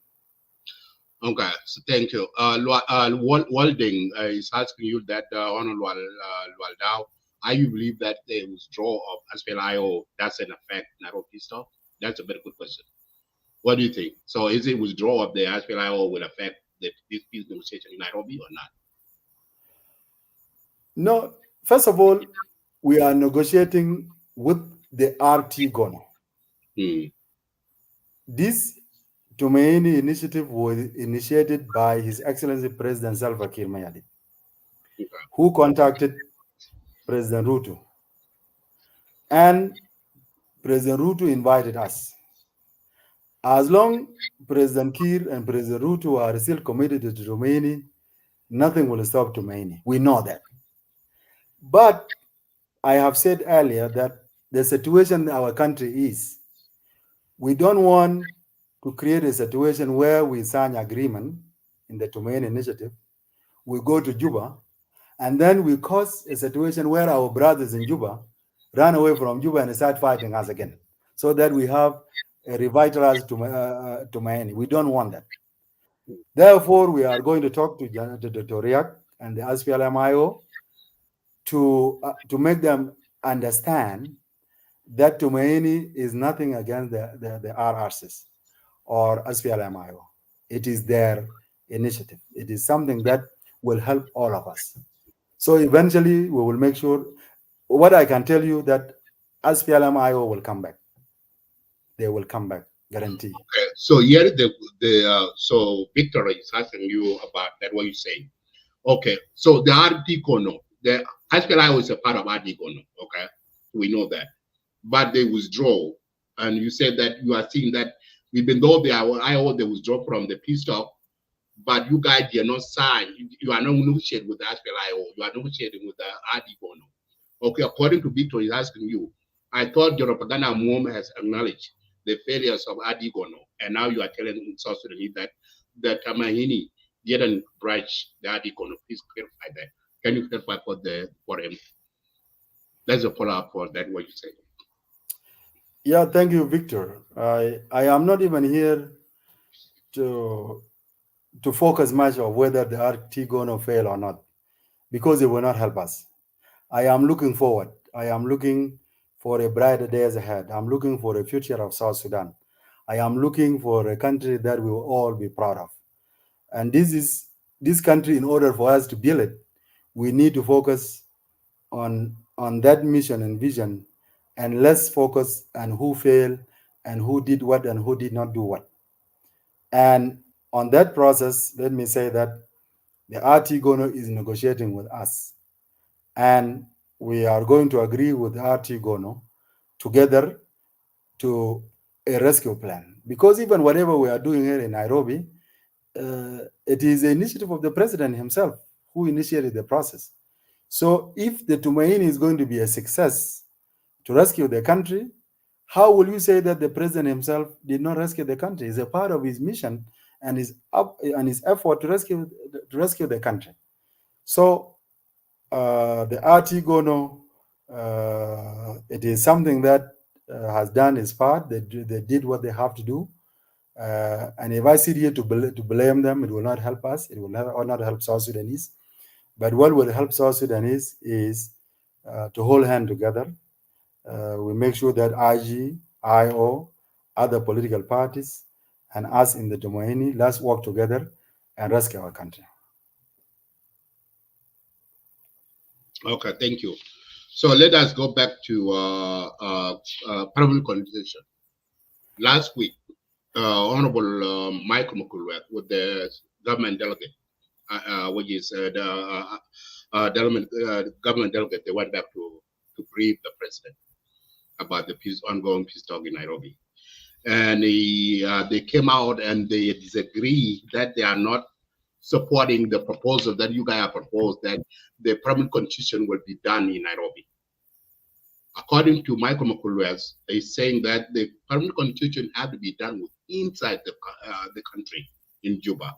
Okay, so thank you. Walding is asking you that Honorable Lual Dau, I you believe that the withdrawal of SPLM-IO doesn't affect Nairobi stuff? That's a very good question. What do you think? So is it withdrawal of the SPLM-IO will affect this peace negotiation in Nairobi or not? No, first of all, we are negotiating with the RT-GONO. This Tomaini initiative was initiated by His Excellency President Salva Kiir Mayardit, who contacted President Ruto. And President Ruto invited us. As long President Kiir and President Ruto are still committed to Tomaini, nothing will stop Tomaini. We know that. But I have said earlier that the situation in our country is, we don't want to create a situation where we sign agreement in the Tomaini initiative, we go to Juba, and then we cause a situation where our brothers in Juba run away from Juba and start fighting us again, so that we have a revitalized Tomaini. We don't want that. Therefore, we are going to talk to Dr. Riek and the SPLM-IO to make them understand that Tomaini is nothing against the R-ARCSS or SPLM-IO. It is their initiative. It is something that will help all of us. So eventually we will make sure, what I can tell you, that SPLM-IO will come back. They will come back, guarantee. Okay, so here so Victor is asking you about that, what you say. Okay, so the RT-GONO, the SPLM-IO is a part of RT-GONO, okay? We know that. But they withdraw, and you said that you are seeing that even though they withdraw from the peace talk, but you guys did not sign. You are not negotiating with the SPLM-IO. You are negotiating with the RT-GONO. Okay, according to Victor, he's asking you, I thought your propaganda mom has acknowledged the failures of RT-GONO, and now you are telling South Sudanese that Tomaini didn't breach the RT-GONO. Please clarify that. Can you clarify for him? That's a follow-up for that, what you say. Yeah, thank you, Victor. I am not even here to focus much on whether the RT going to fail or not, because it will not help us. I am looking forward. I am looking for a brighter days ahead. I'm looking for a future of South Sudan. I am looking for a country that we will all be proud of. And this country, in order for us to build it, we need to focus on that mission and vision, and let's focus on who failed and who did what and who did not do what. And on that process, let me say that the RT Gono is negotiating with us, and we are going to agree with RT Gono together to a rescue plan. Because even whatever we are doing here in Nairobi, it is the initiative of the president himself who initiated the process. So if the Tomaini is going to be a success to rescue the country, how will you say that the president himself did not rescue the country? It's a part of his mission and his effort to rescue the country. So the RT Gono, it is something that has done its part. They did what they have to do. And if I sit here to blame them, it will not help us. It will not help South Sudanese. But what will help South Sudanese is to hold hands together. We make sure that IG, IO, other political parties, and us in the Tomaini, let's work together and rescue our country. Okay, thank you. So let us go back to permanent constitution. Last week, Honorable Michael McCullough with the government delegate, which is the government delegate, they went back to brief the president about the ongoing peace talk in Nairobi. And they came out and they disagree that they are not supporting the proposal that you guys have proposed, that the permanent constitution will be done in Nairobi. According to Michael McCullough, he's saying that the permanent constitution has to be done inside the country in Juba.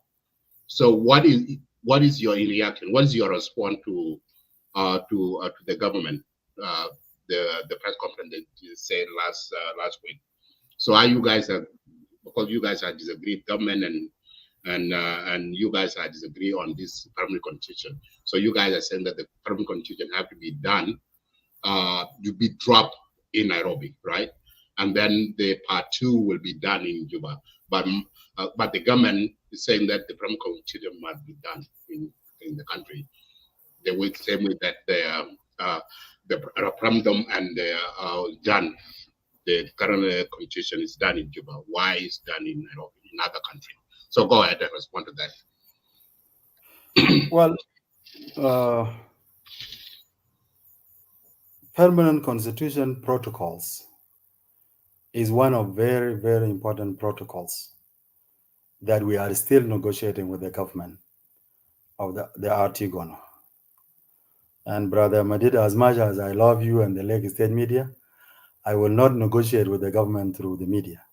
So what is your reaction? What is your response to the government, the press conference that you said last week? So are you guys because you guys are disagreed, government and you guys are disagree on this permanent constitution. So you guys are saying that the permanent constitution have to be done, to be dropped in Nairobi, right? And then the part 2 will be done in Juba. But the government is saying that the permanent constitution must be done in the country. The same way that the referendum and done. The current constitution is done in Juba. Why is done in Nairobi, in other country? So go ahead and respond to that. Well, permanent constitution protocols is one of very, very important protocols that we are still negotiating with the government of the RT Gono. And Brother Madida, as much as I love you and the Lake State media, I will not negotiate with the government through the media.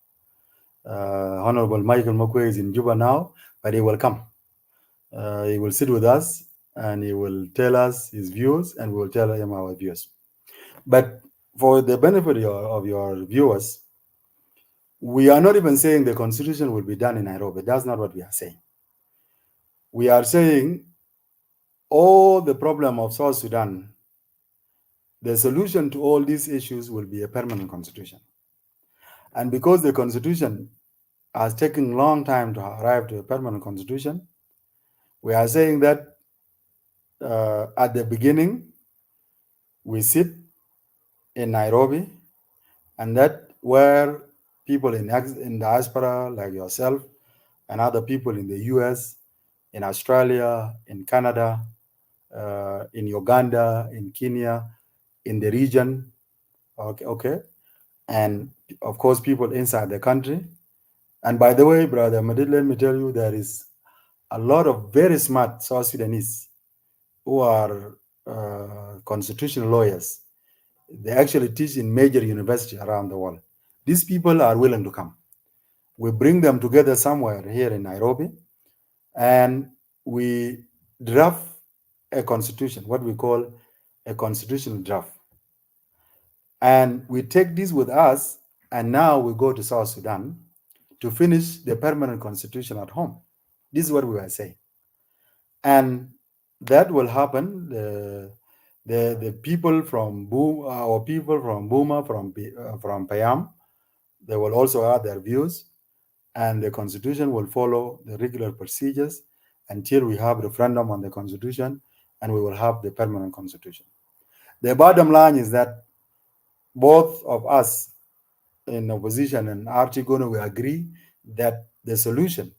Honorable Michael Mokwe is in Juba now, but he will come. He will sit with us and he will tell us his views and we will tell him our views. But for the benefit of your viewers, we are not even saying the constitution will be done in Nairobi. That's not what we are saying. We are saying all the problem of South Sudan, the solution to all these issues will be a permanent constitution. And because the constitution has taken a long time to arrive to a permanent constitution, we are saying that at the beginning, we sit in Nairobi, and that where people in diaspora like yourself and other people in the US, in Australia, in Canada, in Uganda, in Kenya, in the region, okay, and of course people inside the country. And by the way, Brother Madid, let me tell you, there is a lot of very smart South Sudanese who are constitutional lawyers. They actually teach in major universities around the world. These people are willing to come. We bring them together somewhere here in Nairobi, and we draft a constitution, what we call a constitutional draft. And we take this with us And now we go to South Sudan to finish the permanent constitution at home. This is what we were saying. And that will happen. The people from our people from Buma, from Payam, they will also add their views, and the constitution will follow the regular procedures until we have referendum on the constitution, and we will have the permanent constitution. The bottom line is that both of us in opposition and Artigono will agree that the solution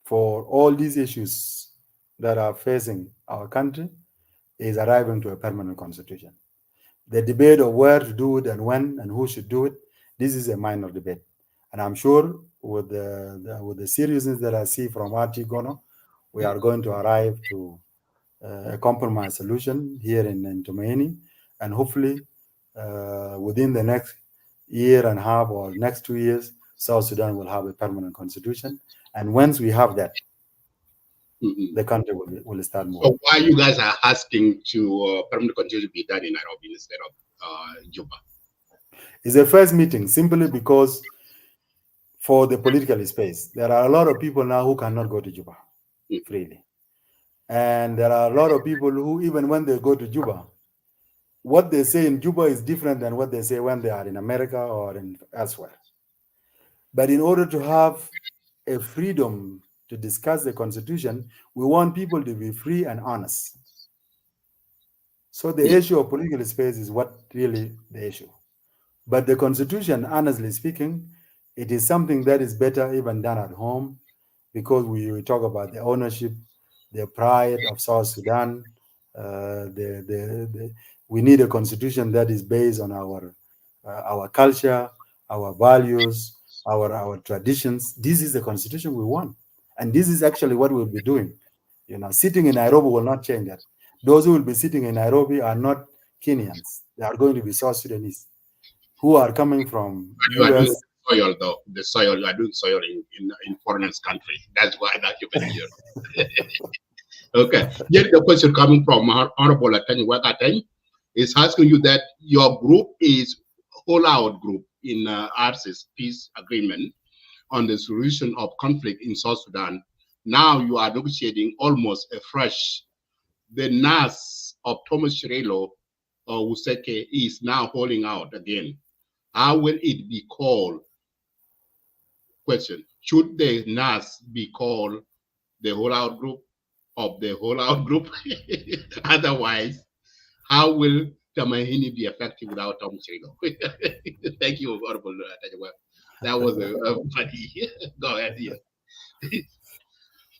for all these issues that are facing our country is arriving to a permanent constitution. The debate of where to do it and when and who should do it, this is a minor debate. And I'm sure with the seriousness that I see from Artigono, we are going to arrive to a compromise solution here in Tomaini, and hopefully within the next year and a half or next 2 years, South Sudan will have a permanent constitution. And once we have that, the country will start moving. So why you guys are asking to permanent constitution be done in Nairobi instead of Juba? It's a first meeting simply because for the political space, there are a lot of people now who cannot go to Juba freely. And there are a lot of people who, even when they go to Juba, what they say in Juba is different than what they say when they are in America or elsewhere. But in order to have a freedom to discuss the constitution, we want people to be free and honest. So the issue of political space is what really the issue. But the constitution, honestly speaking, it is something that is better even done at home, because we talk about the ownership, the pride of South Sudan. We need a constitution that is based on our culture, our values, our traditions. This is the constitution we want. And this is actually what we'll be doing. Sitting in Nairobi will not change that. Those who will be sitting in Nairobi are not Kenyans. They are going to be South Sudanese who are coming from US. Soil, though. The soil, you are doing soil in foreigners' country. That's why that you can hear. Okay. Yet the question coming from Honorable Atany Wakatany is asking you that your group is all-out group in R-ARCSS peace agreement on the solution of conflict in South Sudan. Now you are negotiating almost afresh. The NAS of Thomas Shirelo Useke is now holding out again. How will it be called? Question: should the NAS be called the whole-out group of the whole-out group? Otherwise, how will Tomaini be effective without Thomas Shirelo? Thank you, Honorable Tajwa. That was a funny. Go ahead. Yeah.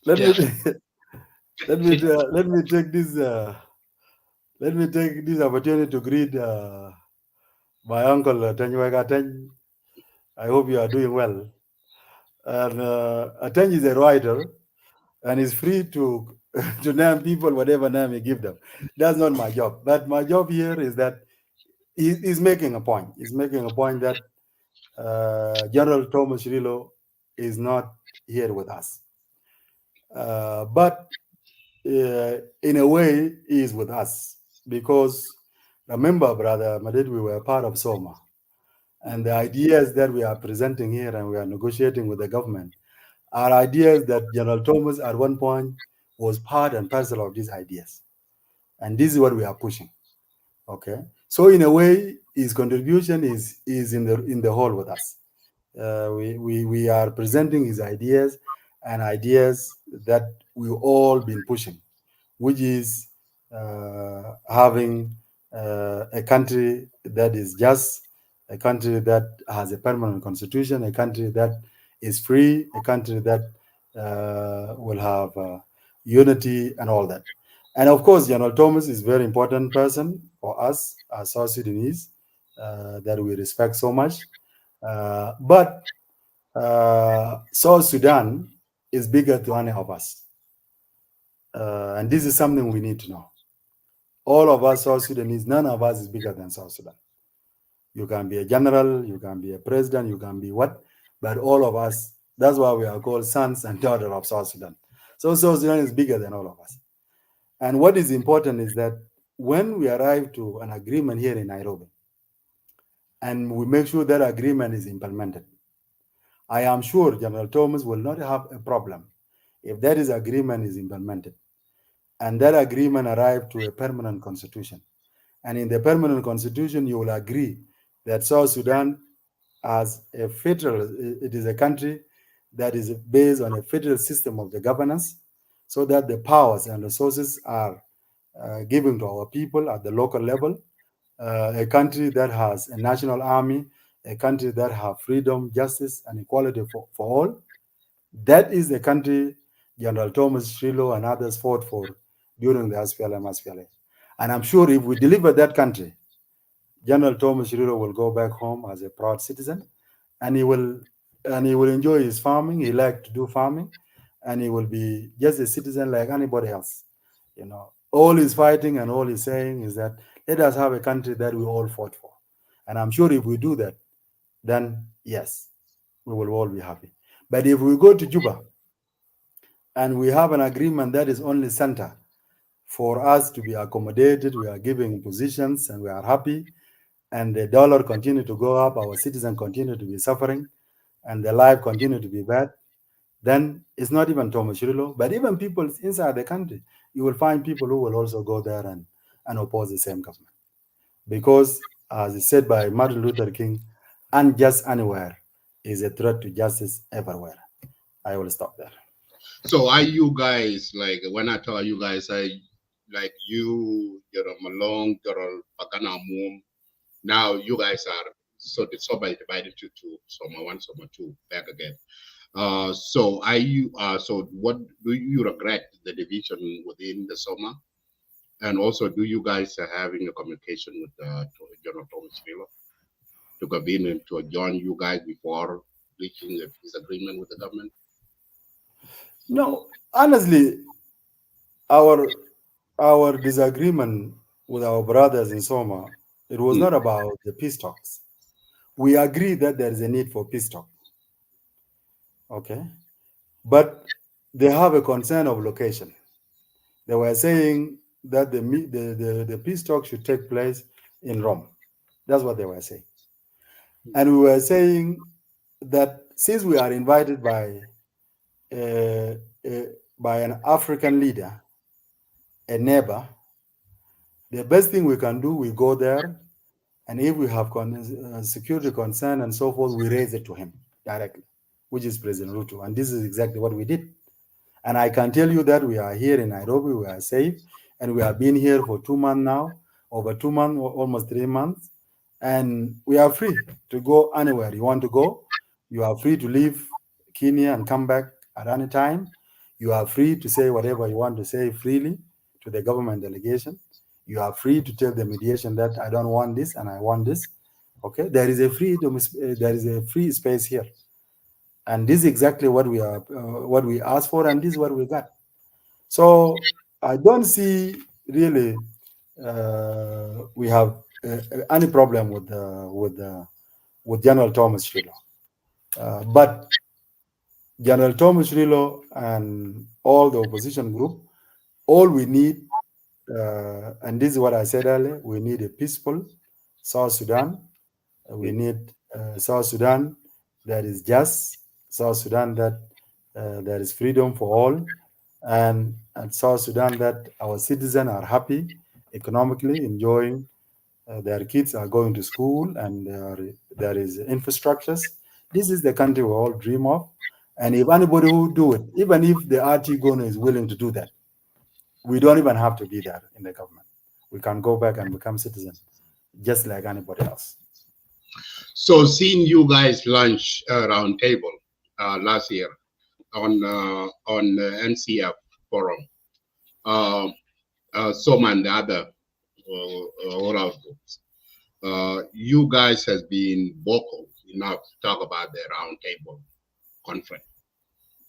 Let me take this opportunity to greet my uncle Atany Atany. I hope you are doing well. And Atany is a writer and is free to name people whatever name you give them. That's not my job. But my job here is that he's making a point. He's making a point that General Thomas Shirelo is not here with us. But in a way, he is with us, because remember, Brother Madid, we were part of SOMA. And the ideas that we are presenting here and we are negotiating with the government are ideas that General Thomas at one point was part and parcel of these ideas. And this is what we are pushing. Okay. So in a way, his contribution is in the whole with us. We are presenting his ideas and ideas that we've all been pushing, which is having a country that is just, a country that has a permanent constitution, a country that is free, a country that will have unity and all that. And of course, General Thomas is a very important person for us as South Sudanese that we respect so much. But South Sudan is bigger than any of us. And this is something we need to know. All of us South Sudanese, none of us is bigger than South Sudan. You can be a general, you can be a president, you can be what, but all of us, that's why we are called sons and daughters of South Sudan. So South Sudan is bigger than all of us. And what is important is that when we arrive to an agreement here in Nairobi, and we make sure that agreement is implemented. I am sure General Thomas will not have a problem if that is agreement is implemented, and that agreement arrived to a permanent constitution. And in the permanent constitution, you will agree that South Sudan as a federal, it is a country that is based on a federal system of the governance, so that the powers and resources are given to our people at the local level, a country that has a national army, a country that has freedom, justice, and equality for all. That is the country General Thomas Shilo and others fought for during the SPLM-SPLA. And I'm sure if we deliver that country, General Thomas Shilo will go back home as a proud citizen, and he will enjoy his farming. He likes to do farming, and he will be just a citizen like anybody else. You know, all he's fighting and all he's saying is that let us have a country that we all fought for. And I'm sure if we do that, then yes, we will all be happy. But if we go to Juba and we have an agreement that is only center for us to be accommodated, we are giving positions and we are happy, and the dollar continue to go up, our citizens continue to be suffering, and their life continue to be bad, then it's not even Thomas Shirilo, but even people inside the country, you will find people who will also go there and oppose the same government. Because, as is said by Martin Luther King, unjust anywhere is a threat to justice everywhere. I will stop there. So are you guys, like, when I tell you guys, like you, Malong, Pakana Mum, now you guys are, so the SOMA is divided to two, SOMA 1, SOMA 2, back again. So are you, so what do you regret the division within the SOMA? And also, do you guys are having a communication with General Thomas Shilo to convene and to join you guys before reaching a peace agreement with the government? No, honestly, our disagreement with our brothers in Soma, it was not about the peace talks. We agree that there is a need for peace talk. Okay, but they have a concern of location. They were saying that the peace talk should take place in Rome. That's what they were saying. And we were saying that since we are invited by an African leader, a neighbor, the best thing we can do, we go there, and if we have security concern and so forth, we raise it to him directly, which is President Ruto. And this is exactly what we did. And I can tell you that we are here in Nairobi, we are safe, and we have been here for 2 months now, over 2 months, almost 3 months, and we are free to go anywhere you want to go. You are free to leave Kenya and come back at any time. You are free to say whatever you want to say freely to the government delegation. You are free to tell the mediation that I don't want this and I want this. Okay, there is a free space here. And this is exactly what we asked for, and this is what we got. So I don't see really we have any problem with General Thomas Shilo. But General Thomas Shilo and all the opposition group, all we need, and this is what I said earlier, we need a peaceful South Sudan. We need South Sudan that is just, South Sudan that there is freedom for all, and South Sudan that our citizens are happy economically, enjoying, their kids are going to school, and there is infrastructures. This is the country we all dream of. And if anybody will do it, even if the RT Gono is willing to do that, we don't even have to be there in the government. We can go back and become citizens, just like anybody else. So seeing you guys launch a round table last year on NCF forum, SOMA and the other oral groups, you guys has been vocal enough to talk about the round table conference.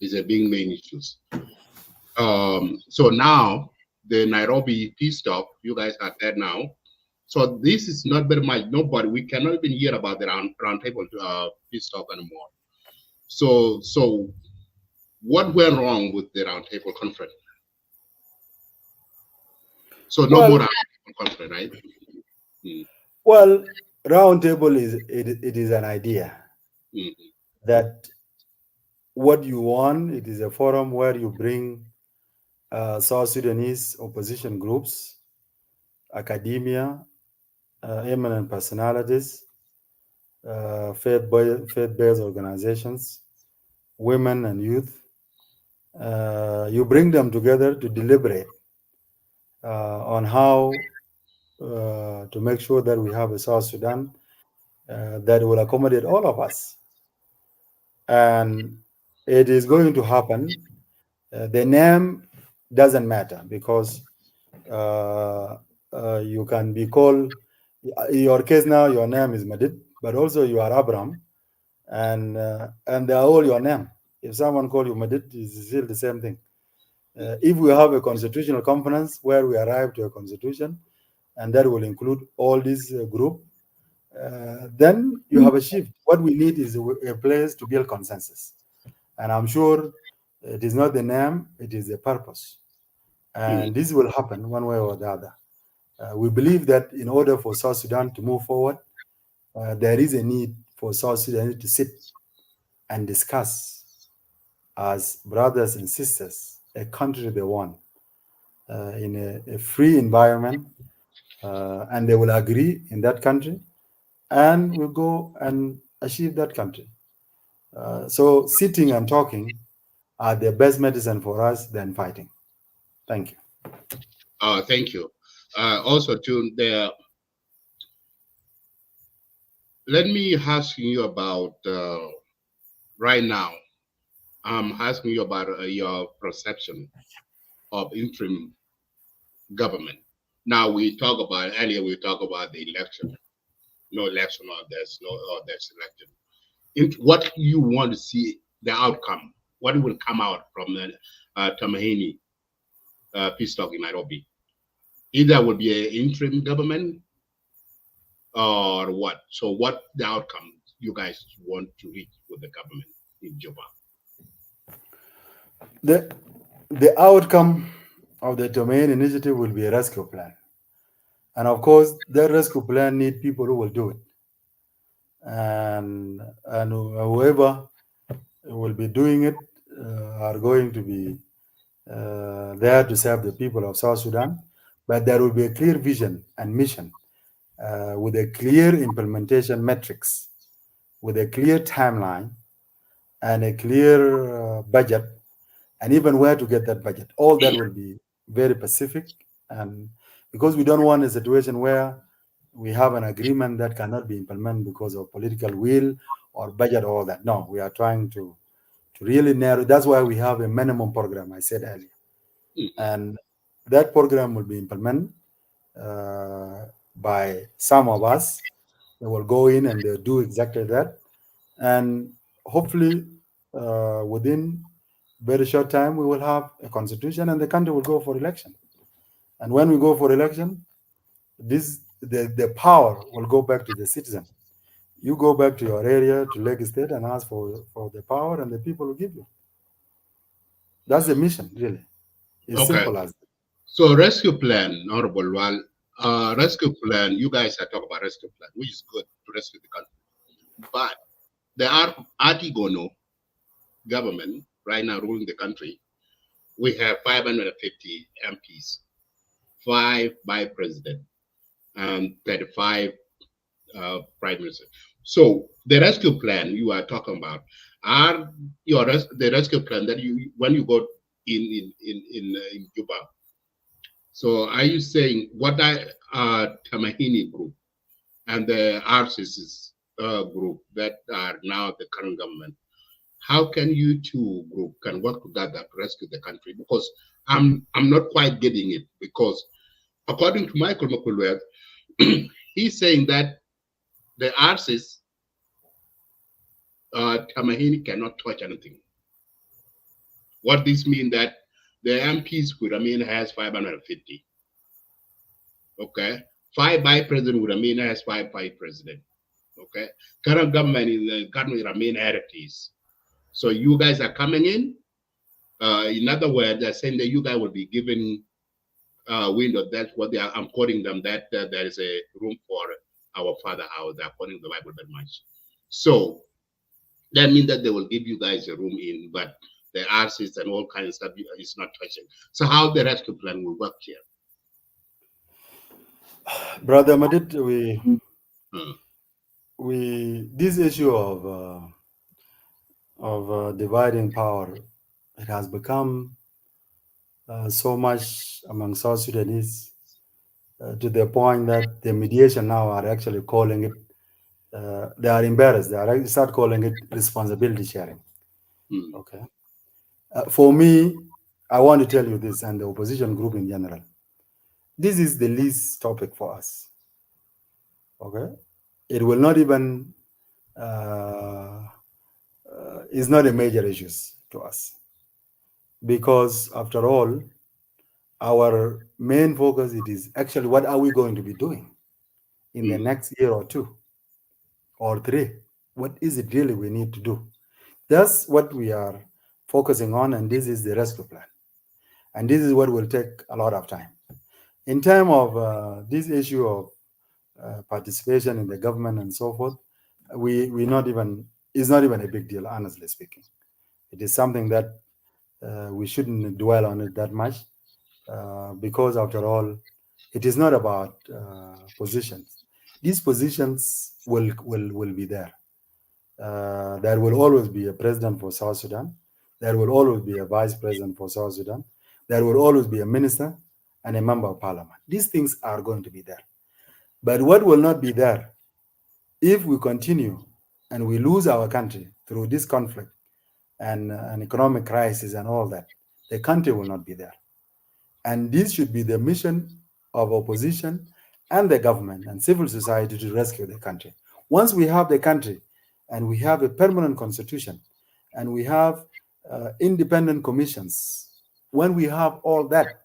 These are being main issues. So now the Nairobi peace talk, you guys are there now. So this is not very much, nobody, we cannot even hear about the round table peace talk anymore. So what went wrong with the round table conference? So no more round table conference, right? Well, roundtable it is an idea that what you want. It is a forum where you bring South Sudanese opposition groups, academia, eminent personalities, faith-based organizations, women and youth. You bring them together to deliberate on how to make sure that we have a South Sudan that will accommodate all of us. And it is going to happen. The name doesn't matter because you can be called, in your case now, your name is Madid, but also you are Abraham, and they are all your name. If someone call you Madid, it's still the same thing. If we have a constitutional conference where we arrive to a constitution, and that will include all this group, then you have achieved. What we need is a place to build consensus. And I'm sure it is not the name, it is the purpose. And this will happen one way or the other. We believe that in order for South Sudan to move forward, there is a need for South Sudan to sit and discuss as brothers and sisters, a country they want, in a free environment, and they will agree in that country, and we'll go and achieve that country. So sitting and talking are the best medicine for us than fighting. Thank you. Thank you. Also, to the, let me ask you about right now. I'm asking you about your perception of interim government. Now we talk about earlier. We talk about the election. No election, or there's election. What you want to see the outcome? What will come out from the Tomaini peace talk in Nairobi? Either will be an interim government or what? So what the outcome you guys want to reach with the government in Juba? The outcome of the Tomaini initiative will be a rescue plan. And of course, that rescue plan needs people who will do it. And whoever will be doing it are going to be there to serve the people of South Sudan. But there will be a clear vision and mission with a clear implementation metrics, with a clear timeline and a clear budget, and even where to get that budget. All that will be very specific, and because we don't want a situation where we have an agreement that cannot be implemented because of political will or budget or all that. No, we are trying to really narrow. That's why we have a minimum program, I said earlier. And that program will be implemented by some of us. They will go in and they'll do exactly that. And hopefully within very short time, we will have a constitution and the country will go for election. And when we go for election, the power will go back to the citizen. You go back to your area, to Lake State, and ask for the power, and the people will give you. That's the mission, really. It's simple as that. So rescue plan, Honorable Lual, rescue plan, you guys are talking about rescue plan, which is good to rescue the country. But the Artigono government right now ruling the country, we have 550 MPs, 5 by president, and 35 prime minister. So the rescue plan you are talking about are the rescue plan that you, when you go in Juba. So are you saying what Tomaini group and the R-ARCSS group that are now the current government, how can you two group can work together to rescue the country? Because I'm not quite getting it, because according to Michael Makulwe, he's saying that the R-ARCSS, Tomaini cannot touch anything. What this means that the MPs would remain has 550. Okay, 5 by president would remain has 5 by president. Okay, current government in the country remain heritage. So you guys are coming in. In other words, they're saying that you guys will be given window. That's what they are. I'm quoting them that there is a room for our father house, according to the Bible very much. So that means that they will give you guys a room in, but the RCs and all kinds of stuff is not touching. So how the rescue plan will work here? Brother Madid, this issue of dividing power, it has become so much among South Sudanese to the point that the mediation now are actually calling it, they are embarrassed. They are start calling it responsibility sharing. Okay. For me, I want to tell you this, and the opposition group in general. This is the least topic for us. Okay. It will not even, it's not a major issue to us. Because after all, our main focus, it is actually what are we going to be doing in the next year or 2 or 3? What is it really we need to do? That's what we are focusing on, and this is the rescue plan. And this is what will take a lot of time. In terms of this issue of participation in the government and so forth, it's not even a big deal, honestly speaking. It is something that we shouldn't dwell on it that much, because after all, it is not about positions. These positions will be there. There will always be a president for South Sudan. There will always be a vice president for South Sudan. There will always be a minister and a member of parliament. These things are going to be there. But what will not be there, if we continue and we lose our country through this conflict and an economic crisis and all that, the country will not be there. And this should be the mission of opposition and the government and civil society to rescue the country. Once we have the country and we have a permanent constitution and we have independent commissions, when we have all that,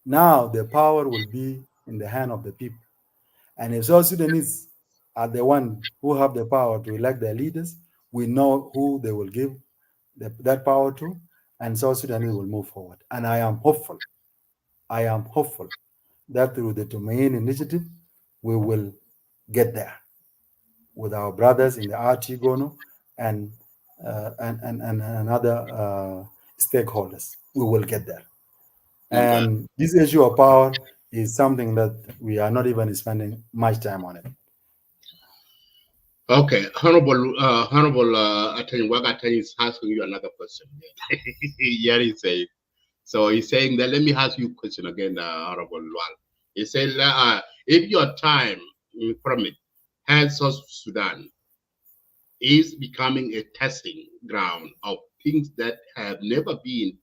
now the power will be in the hand of the people. And if South Sudanese are the one who have the power to elect their leaders, we know who they will give that power to, and South Sudanese will move forward. And I am hopeful that through the Tomaini initiative, we will get there with our brothers in the RT Gono and other stakeholders. We will get there. And this issue of power is something that we are not even spending much time on it. Okay, Honorable Attorney Wagata is asking you another question. Here he said, so he's saying that, let me ask you a question again, Honorable Lual. He said, if your time permit has South Sudan is becoming a testing ground of things that have never been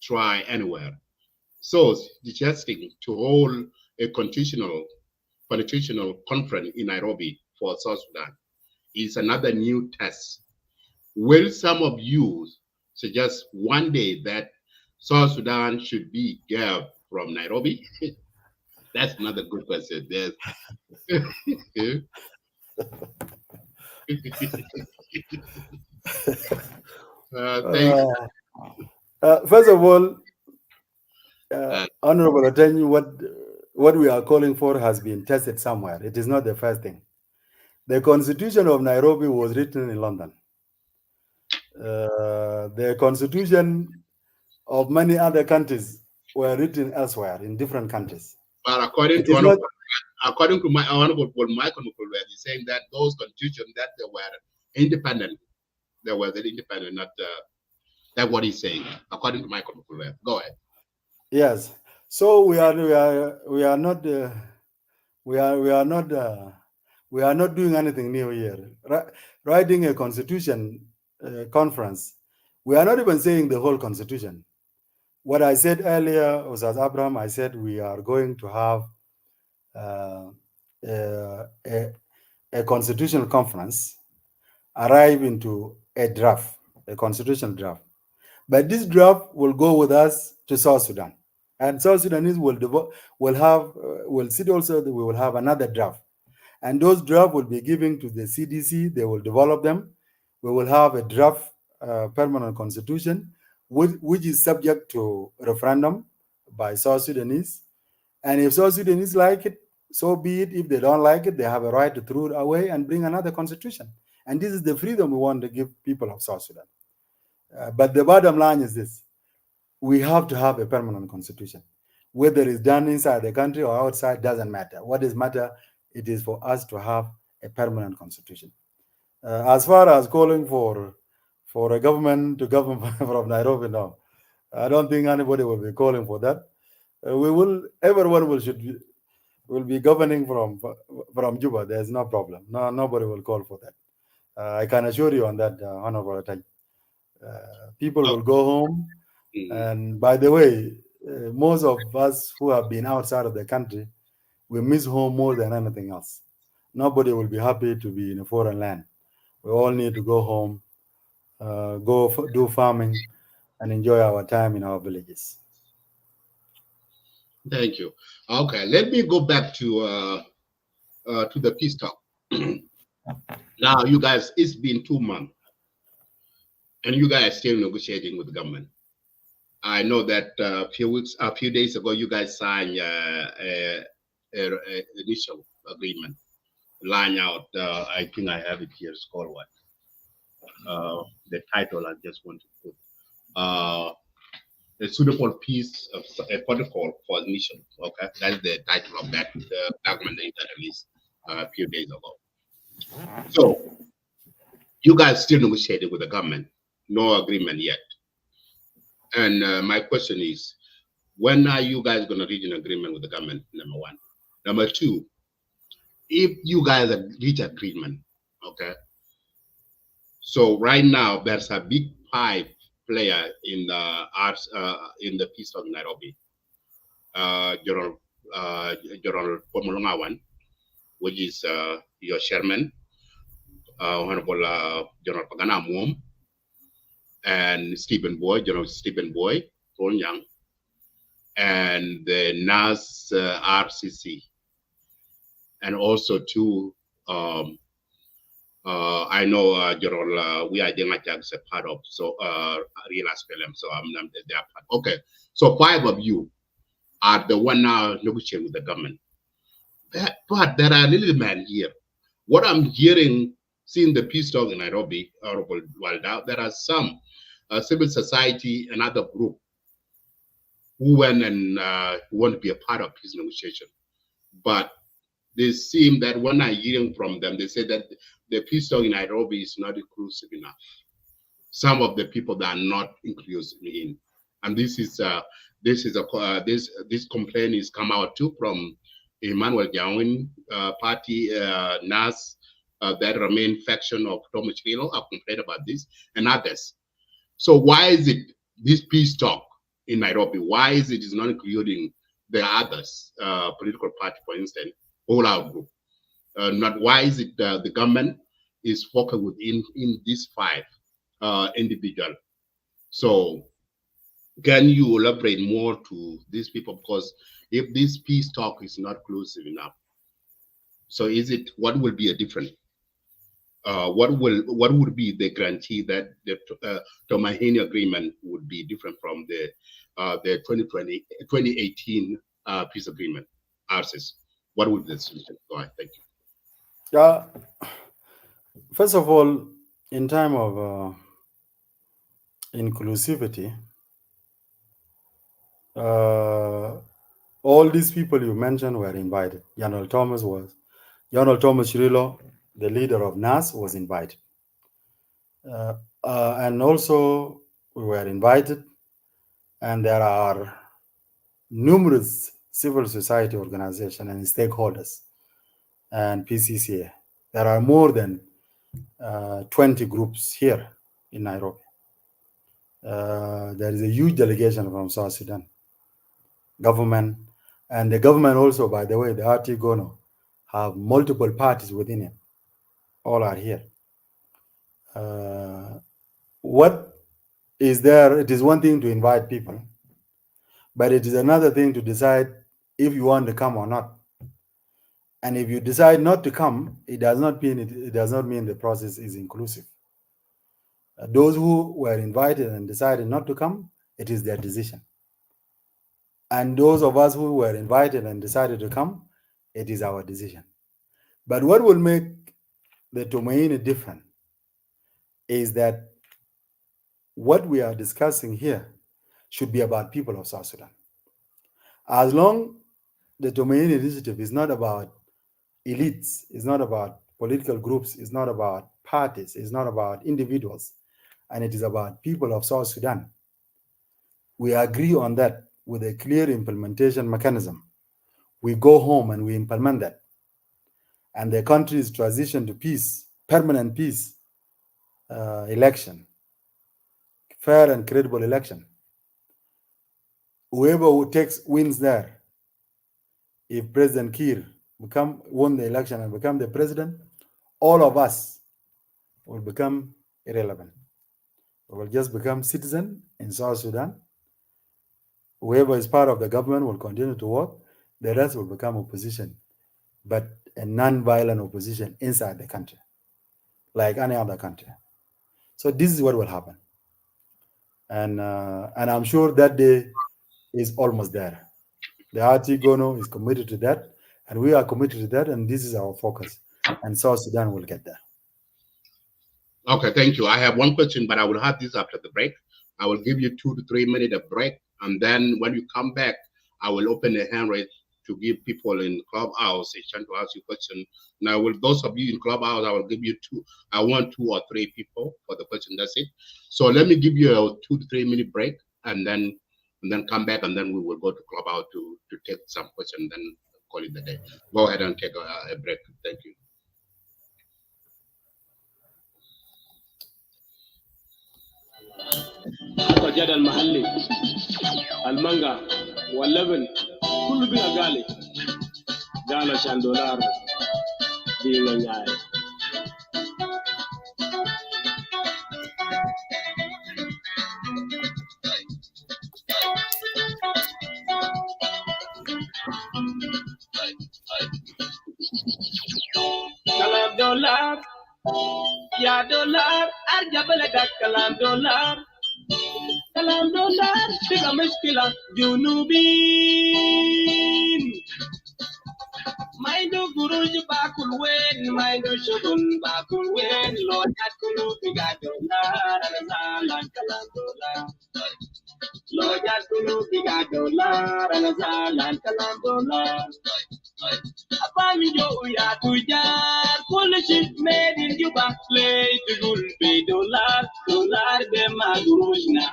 tried anywhere, so suggesting to hold a constitutional conference in Nairobi for South Sudan is another new test. Will some of you suggest one day that South Sudan should be gave from Nairobi? That's another good question. Yes. First of all, Honorable Attorney, what we are calling for has been tested somewhere. It is not the first thing. The Constitution of Nairobi was written in London. The Constitution of many other countries were written elsewhere in different countries. But according to my Honorable Michael Mukulu, he's saying that those constitutions that they were independent, they were independent, not that's what he's saying. According to Michael Mukulu, go ahead. Yes. So we are not doing anything new here. Writing a constitution conference, we are not even saying the whole constitution. What I said earlier was, as Abraham, I said we are going to have a constitutional conference, arrive into a draft, a constitutional draft. But this draft will go with us to South Sudan. And South Sudanese will sit also, we will have another draft. And those drafts will be given to the CDC, they will develop them. We will have a draft permanent constitution, which is subject to referendum by South Sudanese. And if South Sudanese like it, So be it. If they don't like it, they have a right to throw it away and bring another constitution. And this is the freedom we want to give people of South Sudan. But the bottom line is this: we have to have a permanent constitution. Whether it's done inside the country or outside doesn't matter. What is matter, it is for us to have a permanent constitution. As far as calling for a government to govern from Nairobi, no, I don't think anybody will be calling for that. Everyone will be governing from Juba. There's no problem. No, nobody will call for that. I can assure you on that, Honorable Attaj. People will go home. And by the way, most of us who have been outside of the country, we miss home more than anything else. Nobody will be happy to be in a foreign land. We all need to go home, do farming, and enjoy our time in our villages. Thank you. Okay, let me go back to the peace talk. Now, you guys, it's been 2 months, and you guys are still negotiating with the government. I know that a few days ago, you guys signed an initial agreement, line out. I think I have it here. It's called what? The title I just want to put. A suitable piece of a protocol for initial. Okay, that's the title of that document that released a few days ago. So, you guys still negotiating with the government, no agreement yet. And my question is, when are you guys going to reach an agreement with the government? Number one. Number two, if you guys have reached agreement, okay. So right now there's a big five player in the peace of Nairobi. General Pomolongawan, which is your chairman, Honorable General Pagana Muom, and General Stephen Boy, Young, and the NAS RCC, and also two. I know General we are doing is a part of real SPLM, so they are part. Okay, so five of you are the one now negotiating with the government. But there are little men here. What I'm hearing, seeing the peace talk in Nairobi, Honorable Lual Dau, there are some civil society and other group who went and want to be a part of peace negotiation. But they seem that when I'm hearing from them, they say that the peace talk in Nairobi is not inclusive enough. Some of the people that are not inclusive in, and this complaint is come out too from Emmanuel Jawin party, NAS, that remain faction of Thomas Chilo have complained about this, and others. So why is it this peace talk in Nairobi? Why is it not including the others, political party, for instance, all our group? Not why is it the government is focused within these five individual? So can you elaborate more to these people? Because if this peace talk is not inclusive enough, so is it, what will be a different? What would be the guarantee that the Tomaini agreement would be different from the 2018 peace agreement, R-ARCSS? What would the solution? Go ahead, thank you. Yeah. First of all, in time of inclusivity, all these people you mentioned were invited. General Thomas Shirilo, the leader of NAS, was invited. And also we were invited, and there are numerous civil society organizations and stakeholders and PCCA. There are more than 20 groups here in Nairobi. There is a huge delegation from South Sudan government, and the government also, by the way, the RT Gono, have multiple parties within it. All are here. What is there? It is one thing to invite people, but it is another thing to decide if you want to come or not. And if you decide not to come, it does not mean the process is inclusive. Those who were invited and decided not to come, it is their decision. And those of us who were invited and decided to come, It is our decision. But what will make the Tomaini different is that what we are discussing here should be about people of South Sudan. As long the Tomaini initiative is not about elites, it's not about political groups, it's not about parties, it's not about individuals, and it is about people of South Sudan. We agree on that with a clear implementation mechanism. We go home and we implement that. And the country is transitioned to peace, permanent peace, election, fair and credible election. Whoever wins there, if President Kiir won the election and become the president, all of us will become irrelevant. We will just become citizens in South Sudan. Whoever is part of the government will continue to work. The rest will become opposition, but a non-violent opposition inside the country, like any other country. So this is what will happen. And I'm sure that day is almost there. The RT Gono is committed to that, and we are committed to that, and this is our focus. And South Sudan will get there. Okay, thank you. I have one question, but I will have this after the break. I will give you 2 to 3 minutes of break, and then when you come back, I will open the hand raise to give people in Clubhouse a chance to ask you a question. Now, with those of you in Clubhouse, I will give you I want 2 or 3 people for the question. That's it. So let me give you a 2 to 3 minute break, and then come back, and then we will go to Clubhouse to take some questions, then call it the day. Go ahead and take a break. Thank you. الجدل المحلي المانجا واللبن كله بيها غالي قال عشان دولار دي نياي كلام دولار يا دولار ارجع بلدك كلام دولار كلام دولار تبقى مشكلة جنوبين ما عنده قروش باكل وين ما عنده شغل باكل وين لو جات كله بقى دولار أنا زعلان كلام دولار لو جات كله بقى دولار أنا زعلان كلام دولار أبامي جو يا تجار كل شيء made in Juba play تقول بدولار دولار بما قروشنا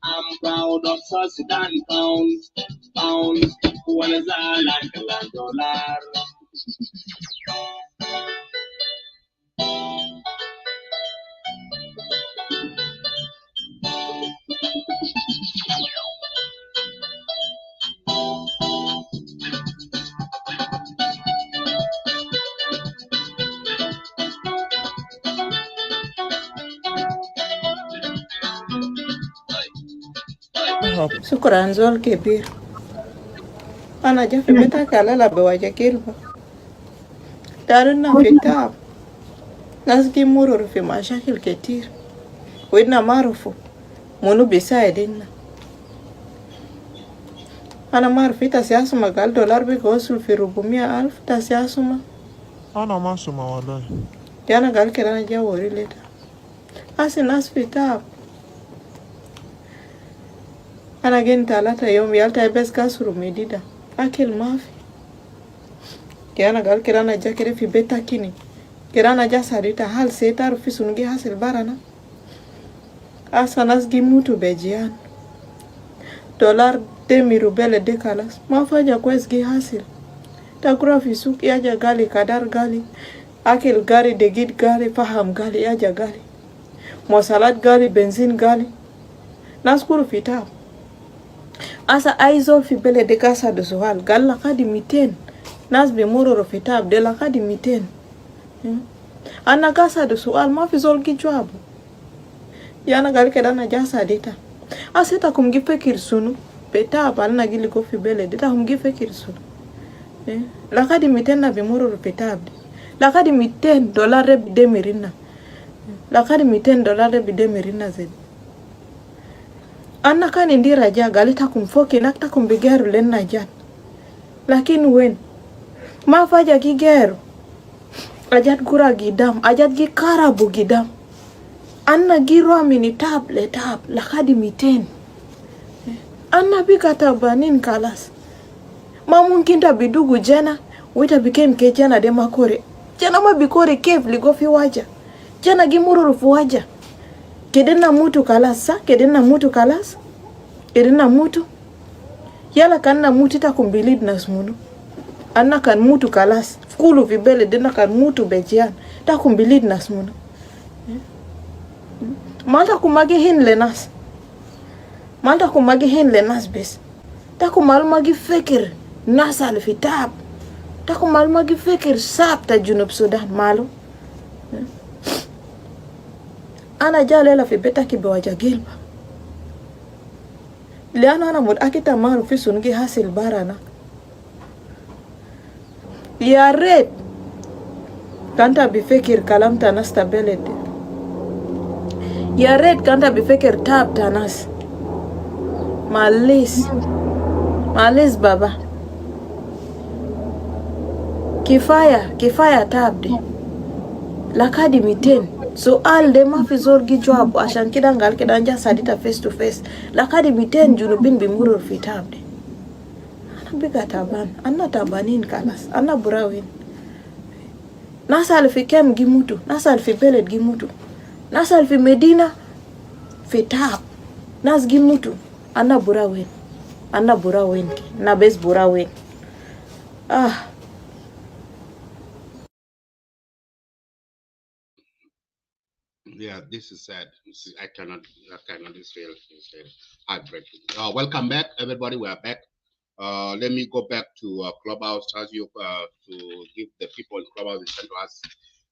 I'm proud of South Sudan pounds وانا زعلان كلام دولار شكرا زول كبير. أنا جا في بيتك على لا بواجه كيلبا دارنا في تعب ناس جي مرور في مشاكل كتير وإنا ما عرفوا منو بيساعدنا. أنا ما عرفت تسياسما قال دولار بيوصل في 400,000 تسياسما. أنا ما سمع والله. أنا قال كده أنا جا وري ليدا أسي ناس في تعب. أنا جيت 3 يوم يالتا بس كسروا مديدة أكل ما في. أنا قال كده أنا جا كده في بيتكيني كده أنا جا ساريتا هل سيتار في سنجي حاصل بارنا أسا ناس جيموتو بيجيان دولار دمي روبيل دي كالاس ما فاجا كويس جي حاصل تاكرا في سوق ياجا غالي كدار غالي أكل غالي دقيق غالي فهم غالي ياجا غالي مواصلات غالي بنزين غالي ناس كورو في تاب. Asa aizol fi bele de kasa de sohal gal la kadi miten nas be mororo fi tab de la kadi miten ana kasa de sohal ma fi zol ki job yana gal ke dana jasa dita aseta kum gi fekir sunu beta bal na gili ko fi bele dita kum gi fekir sunu la kadi miten na be mororo fi tab la kadi miten dollar bi de merina la kadi miten dollar bi de merina zed أنا كان عندي رجاء قالت لكم فوقي نكتكم بجارو لنا جات لكن وين Ma faja gi gero. Ajat gura gidam, ajat gi karabu gidam. Anna giro mini tab le tab lakadi miten. Anna bika tabanin kalas. Ma mungkin tabidugu jana, wita became ke jana de makore. Jana ma bikore kev ligo fi waja. Jana gimururu fi waja. Kedena mutu kalas sa, kedena mutu kalas. Kedena mutu. Yala kanna mutu ta kumbilid nasmunu. Anna kan mutu kalas. Kulu vibele dena kan mutu bejian. Ta kumbilid nasmunu. Malta kumagi hin lenas. Malta kumagi hin lenas bes. Ta kumal magi fikir nasa alfitab. Ta kumal magi fikir sab ta Junub Sudan malu. Ana jalela fi beta kibewaja gilba. Liana ana mud akita maru fi sungi hasil barana. Ya red. Kanta bifikir kalam tanas tabelede. Ya red kanta bifikir tab tanas. Malis baba. Kifaya tab de. Lakadi miten. So all dem mafi zorgi job ashan kida ngal kida nja sadita face to face. Lakadi miten junubin bimurur fi tab de. Ana biga taban. Anna tabanin kalas. Anna burawin. Nasal fi kem gimutu. Nasal fi beled gimutu. Nasal fi Medina fi tab. Nas gimutu. Anna burawin. Anna burawin. Na bes burawin. Yeah, this is sad. I cannot. It's real heartbreaking. Welcome back, everybody. We are back. Let me go back to Clubhouse as you to give the people in Clubhouse the chance to ask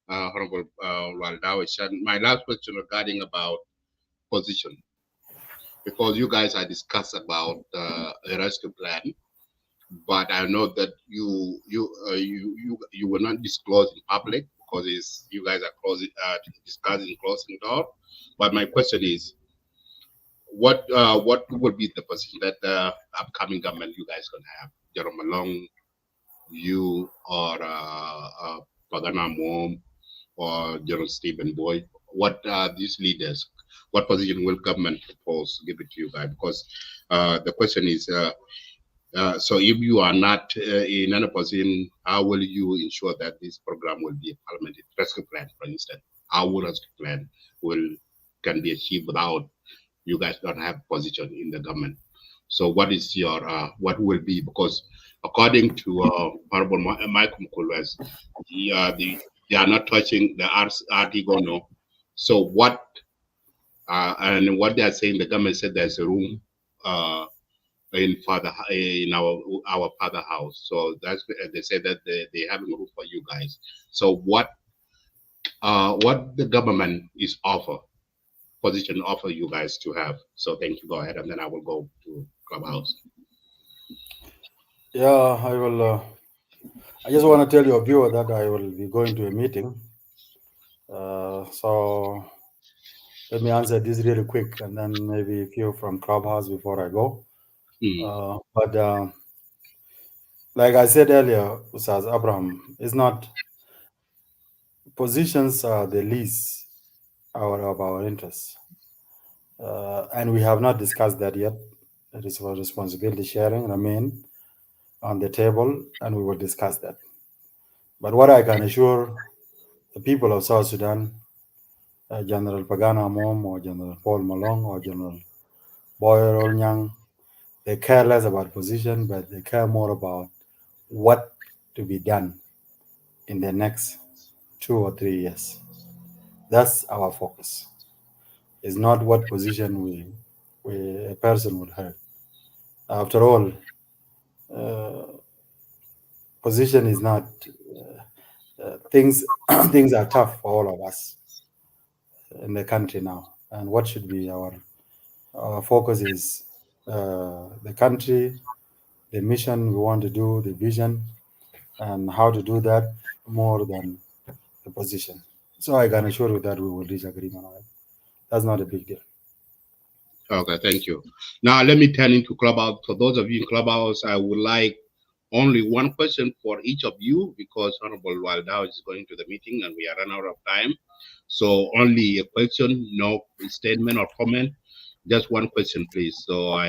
Honorable Lual Dau. My last question regarding about position, because you guys are discussed about a rescue plan, but I know that you will not disclose in public because you guys are discussing closing door. But my question is, what will be the position that the upcoming government you guys gonna have? Jerome Malong, you or Pagana Mom or General Stephen Boy? What are these leaders? What position will government propose? Give it to you guys, because the question is. So if you are not in any position, how will you ensure that this program will be implemented? Rescue plan, for instance, how will rescue plan can be achieved without you guys don't have position in the government? So what is your what will be, because according to Honorable Michael Mkulwes, they are not touching the Artigono. So what and what they are saying, the government said there's a room in our father house. So that's they say that they having room for you guys. So what the government is position offer you guys to have? So thank you. Go ahead, and then I will go to Clubhouse. Yeah, I will. I just want to tell your viewer that I will be going to a meeting. So let me answer this really quick, and then maybe a few from Clubhouse before I go. But like I said earlier, Ustaz Abraham, it's not positions are the least of our interests, and we have not discussed that yet. It is for responsibility sharing remain on the table, and we will discuss that. But what I can assure the people of South Sudan, General Pagana Mom or General Paul Malong or General Boyer Olnyang, they care less about position, but they care more about what to be done in the next 2 or 3 years. That's our focus. It's not what position a person would have. After all, position is not things. Things are tough for all of us in the country now, and what should be our focus is the country, the mission we want to do, the vision, and how to do that more than the position. So I can assure you that we will reach agreement on it. That's not a big deal. Okay, thank you. Now let me turn into Clubhouse. For those of you in Clubhouse, I would like only one question for each of you because Honorable Lual Dau is going to the meeting and we are running out of time. So only a question, no statement or comment. Just one question, please. So I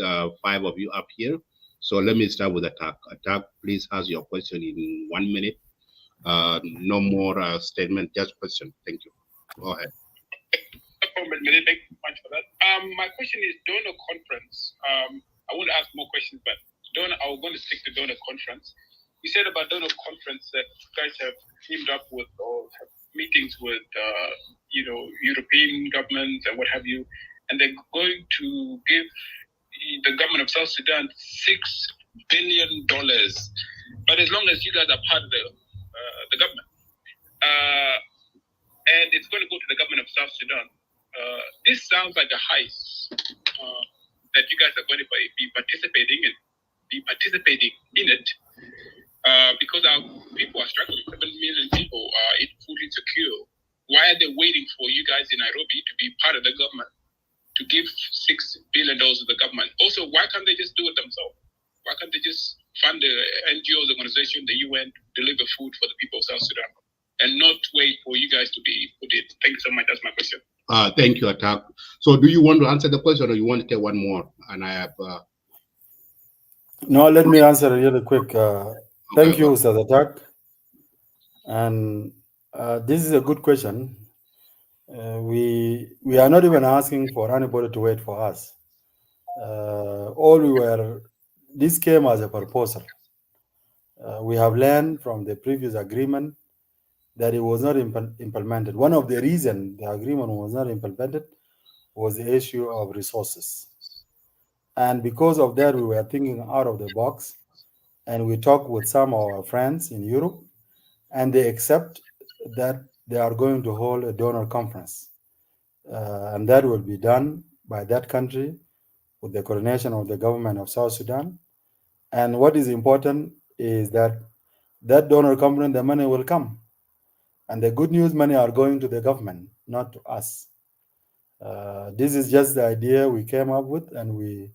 have 5 of you up here. So let me start with Attack. Attack, please ask your question in 1 minute. No more statement, just question. Thank you. Go ahead. Thank you much for that. My question is donor conference. I want to ask more questions, but I was going to stick to donor conference. You said about donor conference that you guys have teamed up with or have meetings with, European governments and what have you, and they're going to give the government of South Sudan $6 billion. But as long as you guys are part of the government, and it's going to go to the government of South Sudan. This sounds like a heist that you guys are going to be participating in it because our people are struggling. 7 million people are food insecure. Why are they waiting for you guys in Nairobi to be part of the government to give $6 billion to the government? Also, why can't they just do it themselves? Why can't they just fund the NGOs, organization, the UN, deliver food for the people of South Sudan, and not wait for you guys to be put in? Thank you so much. That's my question. Thank you, Attack. So do you want to answer the question or you want to take one more? And I have... No, let me answer really quick. Thank you, Ustaz Attack. And this is a good question. We are not even asking for anybody to wait for us. This came as a proposal. We have learned from the previous agreement that it was not implemented. One of the reasons the agreement was not implemented was the issue of resources. And because of that, we were thinking out of the box, and we talked with some of our friends in Europe, and they accept that they are going to hold a donor conference. And that will be done by that country with the coordination of the government of South Sudan. And what is important is that donor conference, the money will come. And the good news, money are going to the government, not to us. This is just the idea we came up with, and we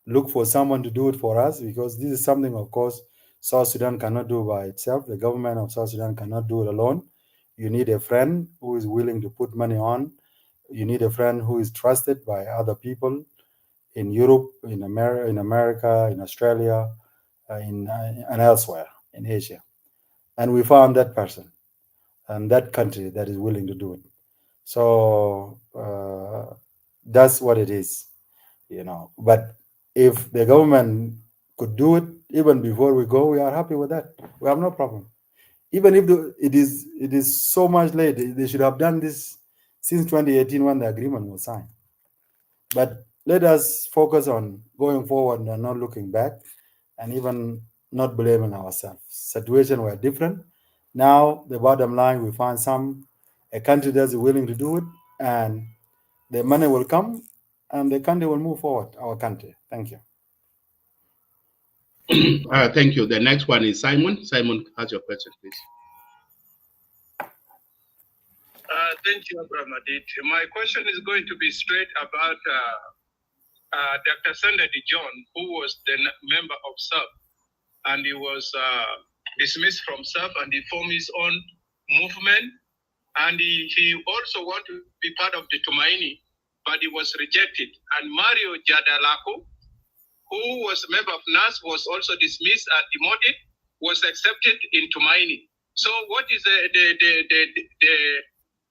look for someone to do it for us, because this is something, of course, South Sudan cannot do by itself. The government of South Sudan cannot do it alone. You need a friend who is willing to put money on. You need a friend who is trusted by other people in Europe, in America, in Australia, and elsewhere in Asia. And we found that person and that country that is willing to do it. So that's what it is, But if the government could do it even before we go, we are happy with that. We have no problem. Even if it is so much late, they should have done this since 2018 when the agreement was signed. But let us focus on going forward and not looking back, and even not blaming ourselves. Situations were different. Now, the bottom line, we find a country that's willing to do it, and the money will come, and the country will move forward, our country. Thank you. Thank you. The next one is Simon. Simon, ask your question, please. Thank you, Abraham Adit. My question is going to be straight about Dr. Sanda Dijon, who was the member of SUF, and he was dismissed from SUF, and he formed his own movement, and he also wanted to be part of the Tomaini, but he was rejected. And Mario Jadalako, who was a member of NAS, was also dismissed and demoted, was accepted in Tomaini. So what is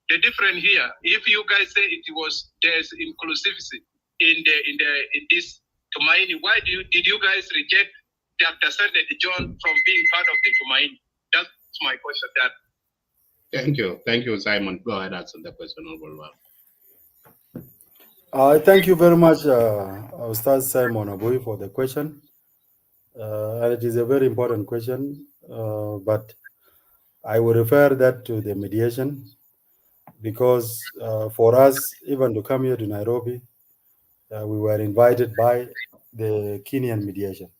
the difference here? If you guys say there's inclusivity in this Tomaini, why did you guys reject Dr. Sanda Dijon from being part of the Tomaini? That's my question. Thank you, Simon. Go ahead, answer the question. Thank you very much, Ustaz Simon Abui, for the question. And it is a very important question, but I will refer that to the mediation, because for us, even to come here to Nairobi, we were invited by the Kenyan mediation.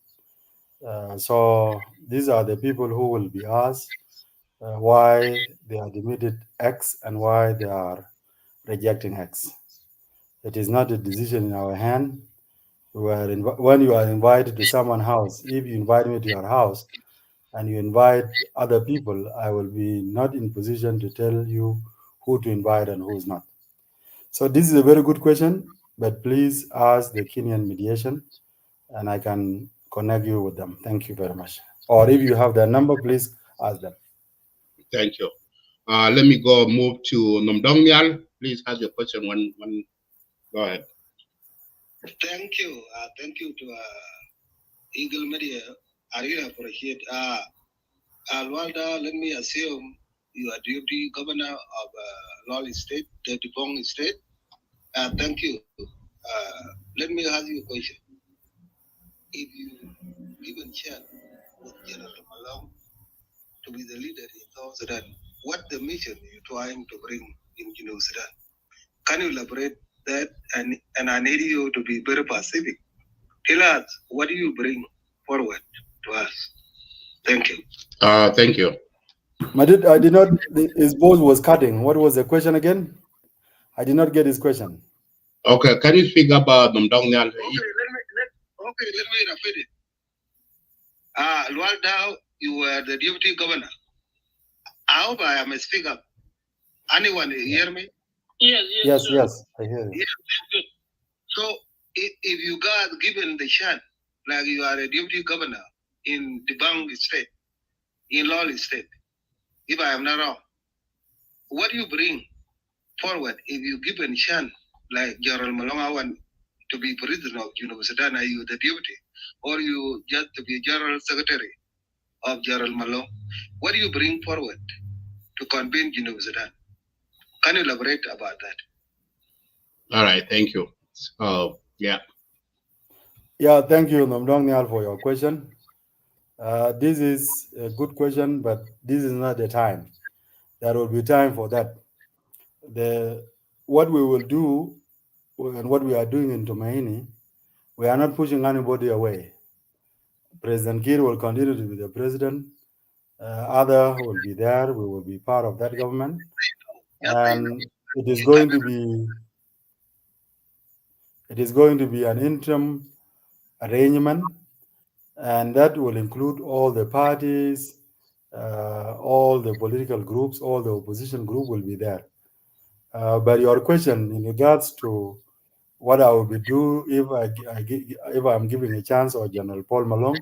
So these are the people who will be asked why they are admitted X and why they are rejecting X. It is not a decision in our hand. when you are invited to someone's house, if you invite me to your house and you invite other people, I will be not in position to tell you who to invite and who's not. So this is a very good question, but please ask the Kenyan mediation and I can connect you with them. Thank you very much. Or if you have their number, please ask them. Thank you. Let me move to Nomdongyal. Please ask your question. One. Go ahead. Thank you. Thank you to Eagle Media. I really appreciate. Lual Dau, let me assume you are deputy governor of Lual State, the Dibong State. Thank you. Let me ask you a question. If you given chance with General Malong to be the leader in South Sudan, what the mission you're trying to bring in Sudan? Can you elaborate that? And I need you to be very specific. Tell us, what do you bring forward to us? Thank you. Thank you. I did not, his voice was cutting. What was the question again? I did not get his question. Okay, can you speak about Nomdongyal? Okay, let me repeat it. Lual Dau, you were the deputy governor. I hope I am a speaker. Anyone hear me? Yes, I hear you. Yes. So if you got given the chance, like you are a deputy governor in Dibang State, in Lual State, if I am not wrong, what do you bring forward if you given a chance, like General Malong to be president of Sudan, are you the deputy? Or you just to be general secretary of General Malong? What do you bring forward to convene Sudan? Can you elaborate about that? All right, thank you. Yeah. Yeah, thank you, Nomdongyal, for your question. This is a good question, but this is not the time. There will be time for that. What we will do and what we are doing in Tomaini, we are not pushing anybody away. President Kiir will continue to be the president. Other will be there. We will be part of that government. And it is going to be an interim arrangement, and that will include all the parties, all the political groups, all the opposition group will be there. But your question in regards to what I will be doing if I'm giving a chance or General Paul Malong,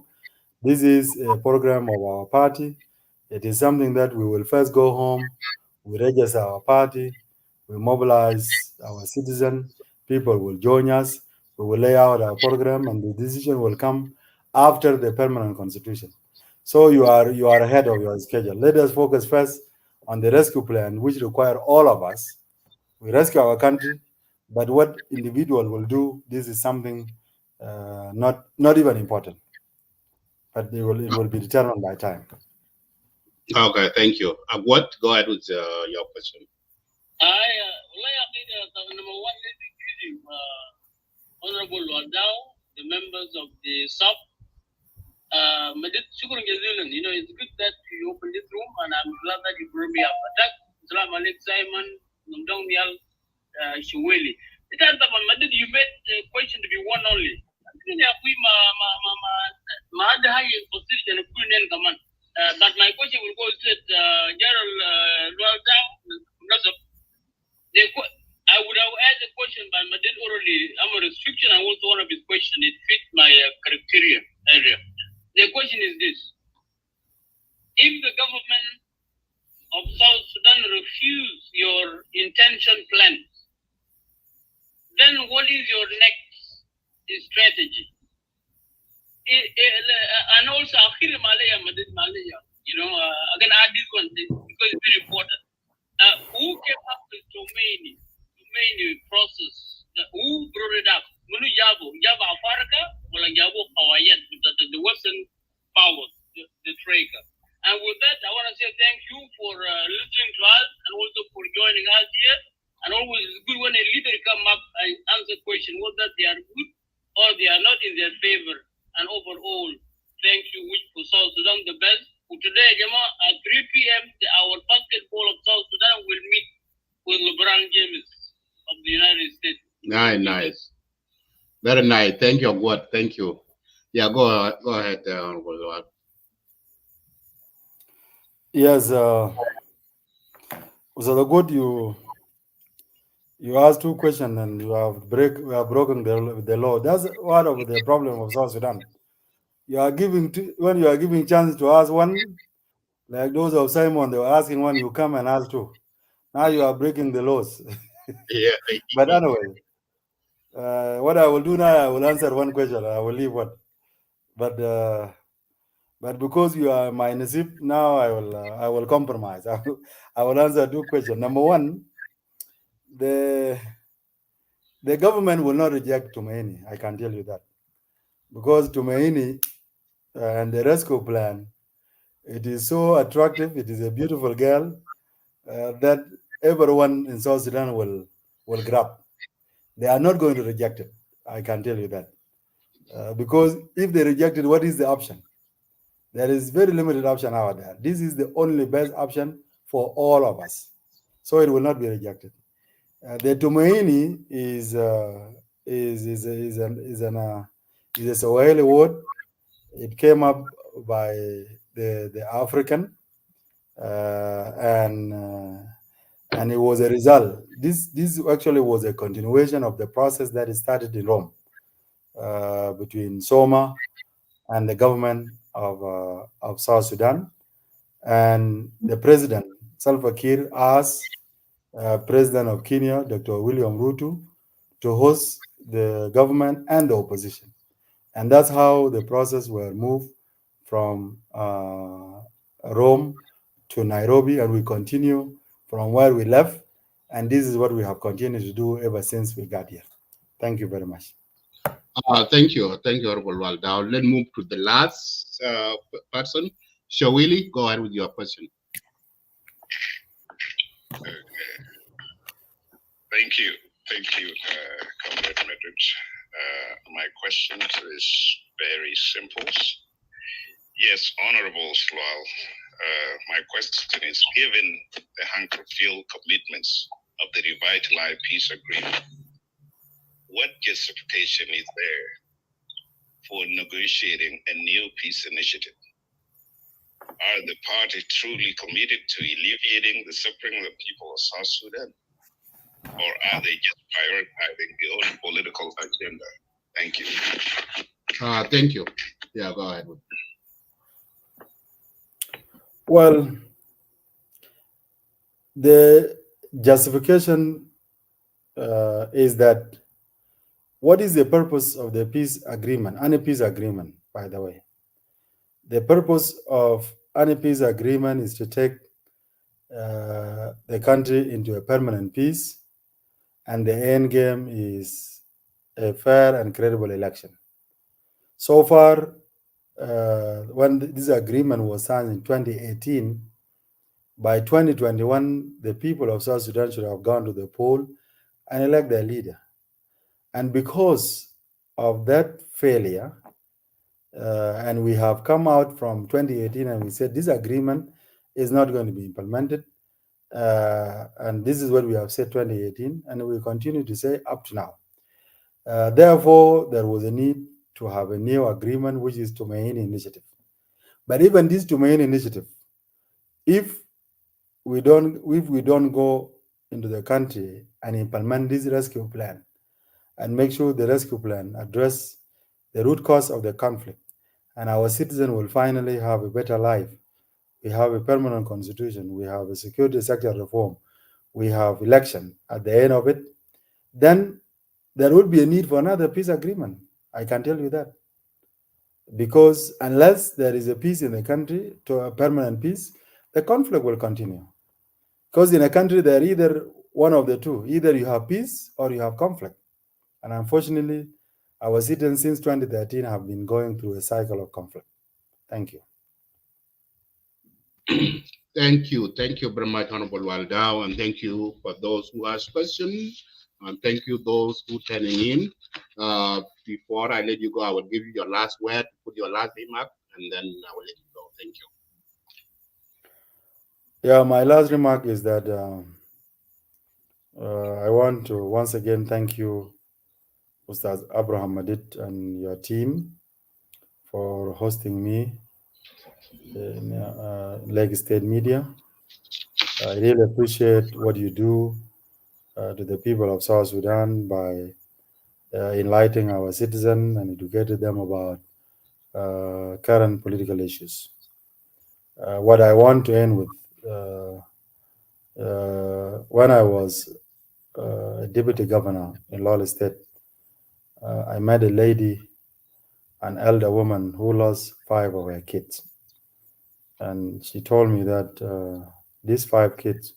this is a program of our party. It is something that we will first go home, we register our party, we mobilize our citizens, people will join us, we will lay out our program, and the decision will come after the permanent constitution. So you are ahead of your schedule. Let us focus first on the rescue plan, which require all of us. We rescue our country, but what individual will do, this is something not even important. But it will be determined by time. Okay, thank you. What? Go ahead with your question. Number one, let me greet Honorable Lual Dau, the members of the SUF. It's good that you opened this room, and I'm glad that you brought me up. Salam Alaikum, Simon, Nomdongyal, Shiweli. You made the question to be one only. But my question will go to General Lual Dau. I would have asked a question, but I did already. I'm a restriction. I also one of his questions. It fits my criteria area. The question is this: if the government of South Sudan refuse your intention plans, then what is your next strategy? And also, again, add this one because it's very important. Who came up with Tomaini process? Who brought it up? Munu Jabo Africa, or Jabo Hawaiian, the Western powers, the trader. And with that, I want to say thank you for listening to us and also for joining us here. And always it's good when a leader come up and answer question whether they are good or they are not in their favor. And overall, thank you, wish for South Sudan the best. For today, Jama, at 3 p.m., our basketball of South Sudan will meet with LeBron James of the United States. Nice. Very nice. Thank you, God. Thank you. Yeah, go ahead, Honorable Lual. Yes, so the good you asked two questions and you have broken the law. That's one of the problem of South Sudan. You are when you are giving chance to ask one, like those of Simon, they were asking one, you come and ask two. Now you are breaking the laws. Yeah. But anyway, what I will do now, I will answer one question. I will leave one. But because you are my nasib, now I will compromise. I will answer two questions. Number one, the government will not reject Tomaini. I can tell you that, because Tomaini and the rescue plan, it is so attractive. It is a beautiful girl that everyone in South Sudan will grab. They are not going to reject it. I can tell you that, because if they reject it, what is the option? There is very limited option out there. This is the only best option for all of us, so it will not be rejected. The Tumaini is a Swahili word. It came up by the African, and it was a result. This actually was a continuation of the process that started in Rome, between SOMA and the government of South Sudan, and the president Salva Kiir asked President of Kenya, Dr. William Ruto, to host the government and the opposition. And that's how the process were moved from Rome to Nairobi, and we continue from where we left. And this is what we have continued to do ever since we got here. Thank you very much. Thank you, Honorable Lual Dau. Let's move to the last person. Shawili, go ahead with your question. Thank you, Comrade Madrid. My question is very simple. Yes, Honorable Lual, my question is, given the hunger-filled commitments of the revitalized peace agreement, what justification is there for negotiating a new peace initiative? Are the parties truly committed to alleviating the suffering of the people of South Sudan? Or are they just prioritizing the own political agenda? Thank you. Thank you. Yeah, go ahead. Well, the justification is that, what is the purpose of the peace agreement? Any peace agreement, by the way. The purpose of any peace agreement is to take the country into a permanent peace, and the end game is a fair and credible election. So far, when this agreement was signed in 2018, by 2021, the people of South Sudan should have gone to the poll and elect their leader. And because of that failure, and we have come out from 2018 and we said this agreement is not going to be implemented, and this is what we have said 2018, and we continue to say up to now. Therefore, there was a need to have a new agreement, which is Tomaini Initiative. But even this Tomaini Initiative, if we don't go into the country and implement this rescue plan and make sure the rescue plan address the root cause of the conflict, and our citizens will finally have a better life. We have a permanent constitution, we have a security sector reform, we have election at the end of it, then there would be a need for another peace agreement. I can tell you that. Because unless there is a peace in the country, to a permanent peace, the conflict will continue. Because in a country, there are either one of the two. Either you have peace or you have conflict. And unfortunately, our citizens since 2013 have been going through a cycle of conflict. Thank you. Thank you very much, Honorable Lual Dau, and thank you for those who asked questions, and thank you those who turning in. Before I let you go, I will give you your last word, put your last remark, and then I will let you go. Thank you. Yeah, my last remark is that I want to once again thank you Ustaz Abraham Madid and your team for hosting me in Lake State Media. I really appreciate what you do to the people of South Sudan by enlightening our citizens and educating them about current political issues. What I want to end with, when I was a deputy governor in Lual State, I met a lady, an elder woman who lost 5 of her kids. And she told me that these 5 kids,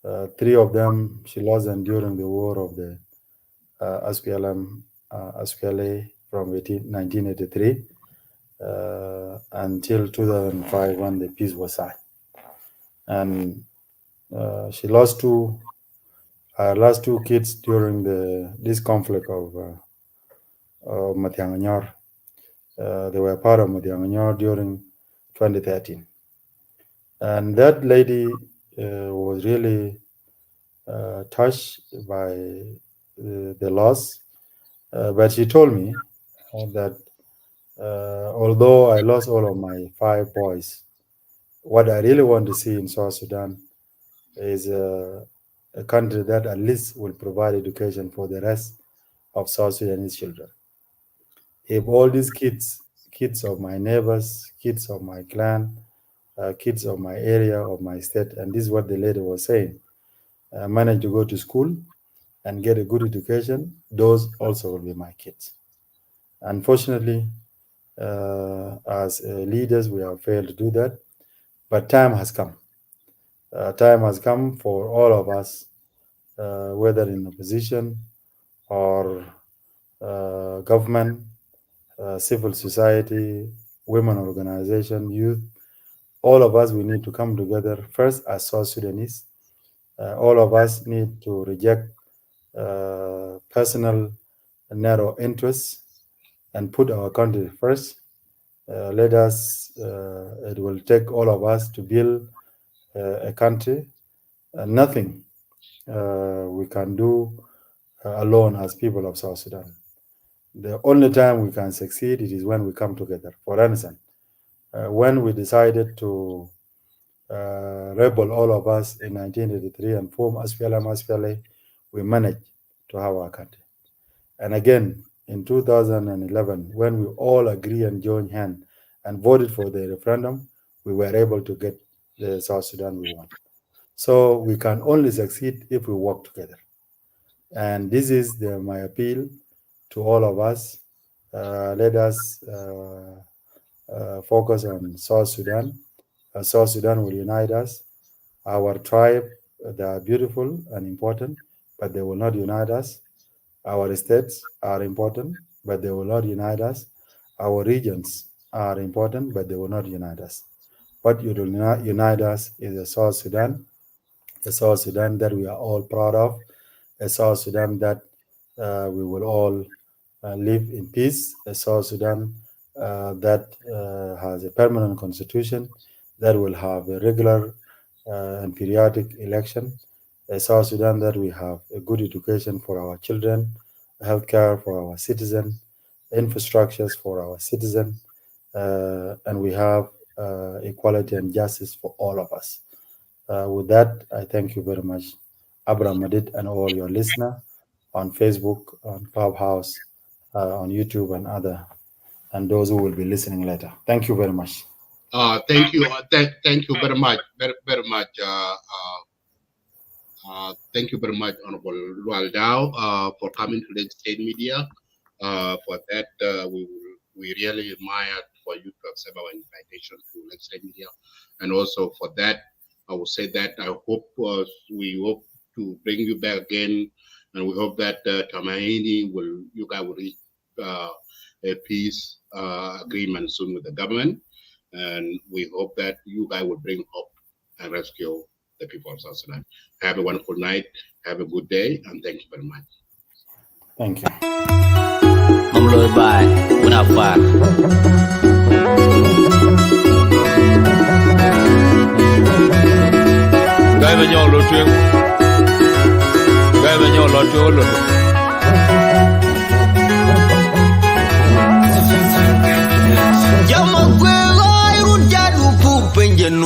3 of them, she lost them during the war of the SPLA from 1983 until 2005 when the peace was signed. And she lost her last 2 kids during this conflict of Matianganyor. They were part of Matianganyor during 2013. And that lady was really touched by the loss. But she told me that although I lost all of my 5 boys, what I really want to see in South Sudan is a country that at least will provide education for the rest of South Sudanese children. If all these kids of my neighbors, kids of my clan, kids of my area, of my state, and this is what the lady was saying, manage to go to school and get a good education, those also will be my kids. Unfortunately, as leaders, we have failed to do that, but time has come. Time has come for all of us, whether in opposition or government, civil society, women organization, youth, all of us, we need to come together first as South Sudanese. All of us need to reject personal narrow interests and put our country first. It will take all of us to build a country. Nothing we can do alone as people of South Sudan. The only time we can succeed it is when we come together. For instance, when we decided to rebel, all of us in 1983 and form SPLM-SPLA, we managed to have our country. And again, in 2011, when we all agree and join hands and voted for the referendum, we were able to get the South Sudan we want. So we can only succeed if we work together. And this is my appeal to all of us. Let us focus on South Sudan. South Sudan will unite us. Our tribe, they are beautiful and important, but they will not unite us. Our states are important, but they will not unite us. Our regions are important, but they will not unite us. What will not unite us is a South Sudan that we are all proud of, a South Sudan that we will all live in peace, a South Sudan that has a permanent constitution, that will have a regular and periodic election, a South Sudan that we have a good education for our children, healthcare for our citizens, infrastructures for our citizens, and we have equality and justice for all of us. With that, I thank you very much, Abraham Madid, and all your listeners on Facebook, on Clubhouse, on YouTube, and other, and those who will be listening later. Thank you very much. Thank you. Thank you very much. Very much. Thank you very much, Honorable Lual Dau, for coming to the state media. For that, we really admire for you to accept our invitation to the state media, and also for that, I will say that I hope we hope to bring you back again, and we hope that Tomaini you guys will reach a peace agreement soon with the government, and we hope that you guys will bring hope and rescue the people of South Sudan. Have a wonderful night. Have a good day, and thank you very much. Thank you. I'm Lloyd by without fire. Gai mà nhau lo chuyện, gai mà nhau lo chuyện lo.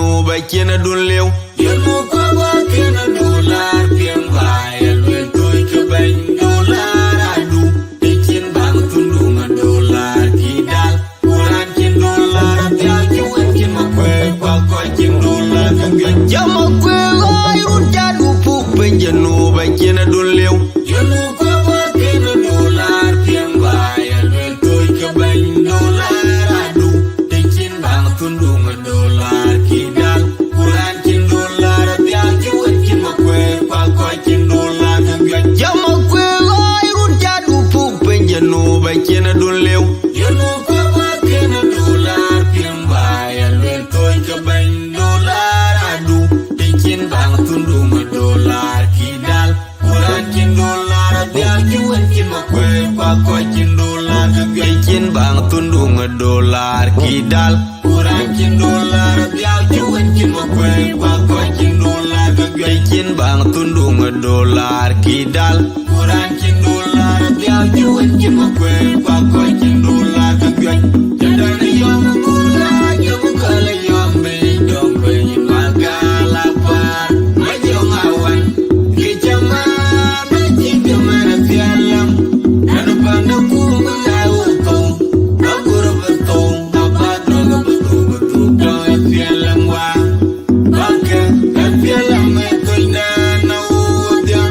jenu ba kena dun lew yenu ko ba kena dolar piem ba elwe toy ke ben dolar adu tikin bang tundunga dolar kidal kuran kin dolar ya juan kin makwe kwa kwa kin dolar kan jama kwe ay run jadu pu ben jenu ba kena dun lew yenu ko ba kena dolar piem ba elwe toy ke ben dolar adu tikin bang tundunga dolar kidal kuran kin dolar ya juan kin makwe kwa kwa kin dolar kan jama kwe ay run jadu pu ben jenu ba kena dun lew yenu ko ba kena dolar piem ba elwe toy ke ben dolar adu tikin bang tundunga dolar kidal kuran kin dolar ya juan kin makwe kwa kwa kin dolar kan tikin bang tundunga dolar kidal kuran kin dolar ya juan kin makwe kwa kwa kin dolar kan tikin bang tundunga dolar kidal kuran kin dolar ya juan kin makwe kwa kwa kin dolar kan jadana yom kula yom kala yom be dong be magala par majong awan kijama majing mana fialam anu panda kuma tau agur betong abad betul betul dong fialam wa bangke fialam etulna naudia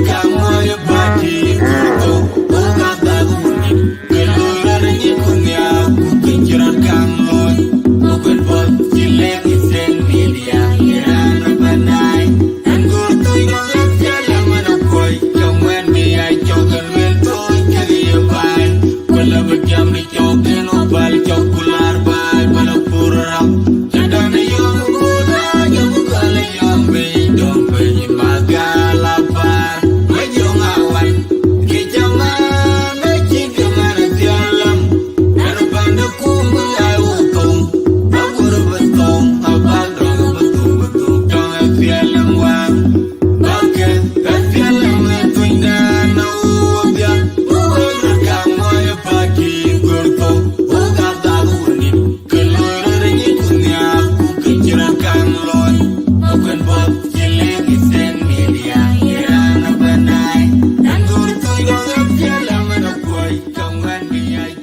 kamu ya bati kuto uga taguni keluar ni kunya ku kinjiran kamloy bukan bot cilek isen media irana banai anggur tu yang fialam mana koi kamuan mi ai jogan wel toy kali bai wala berjam ni jogan obal jokular bai bala purap jadana yom kuda yom kala yom be dong be magala par majong awan kijama majing kemana fialam anu panda kuma au tong agur betong abal dong betul betul dong fialam wa bangke fialam etunda naudia bukan kamu ya pagi kurto uga taguni keluar ni kunya ku kinjiran kamloy bukan bot cilek isen media irana banai anggur tu yang fialam mana koi kawan mi ai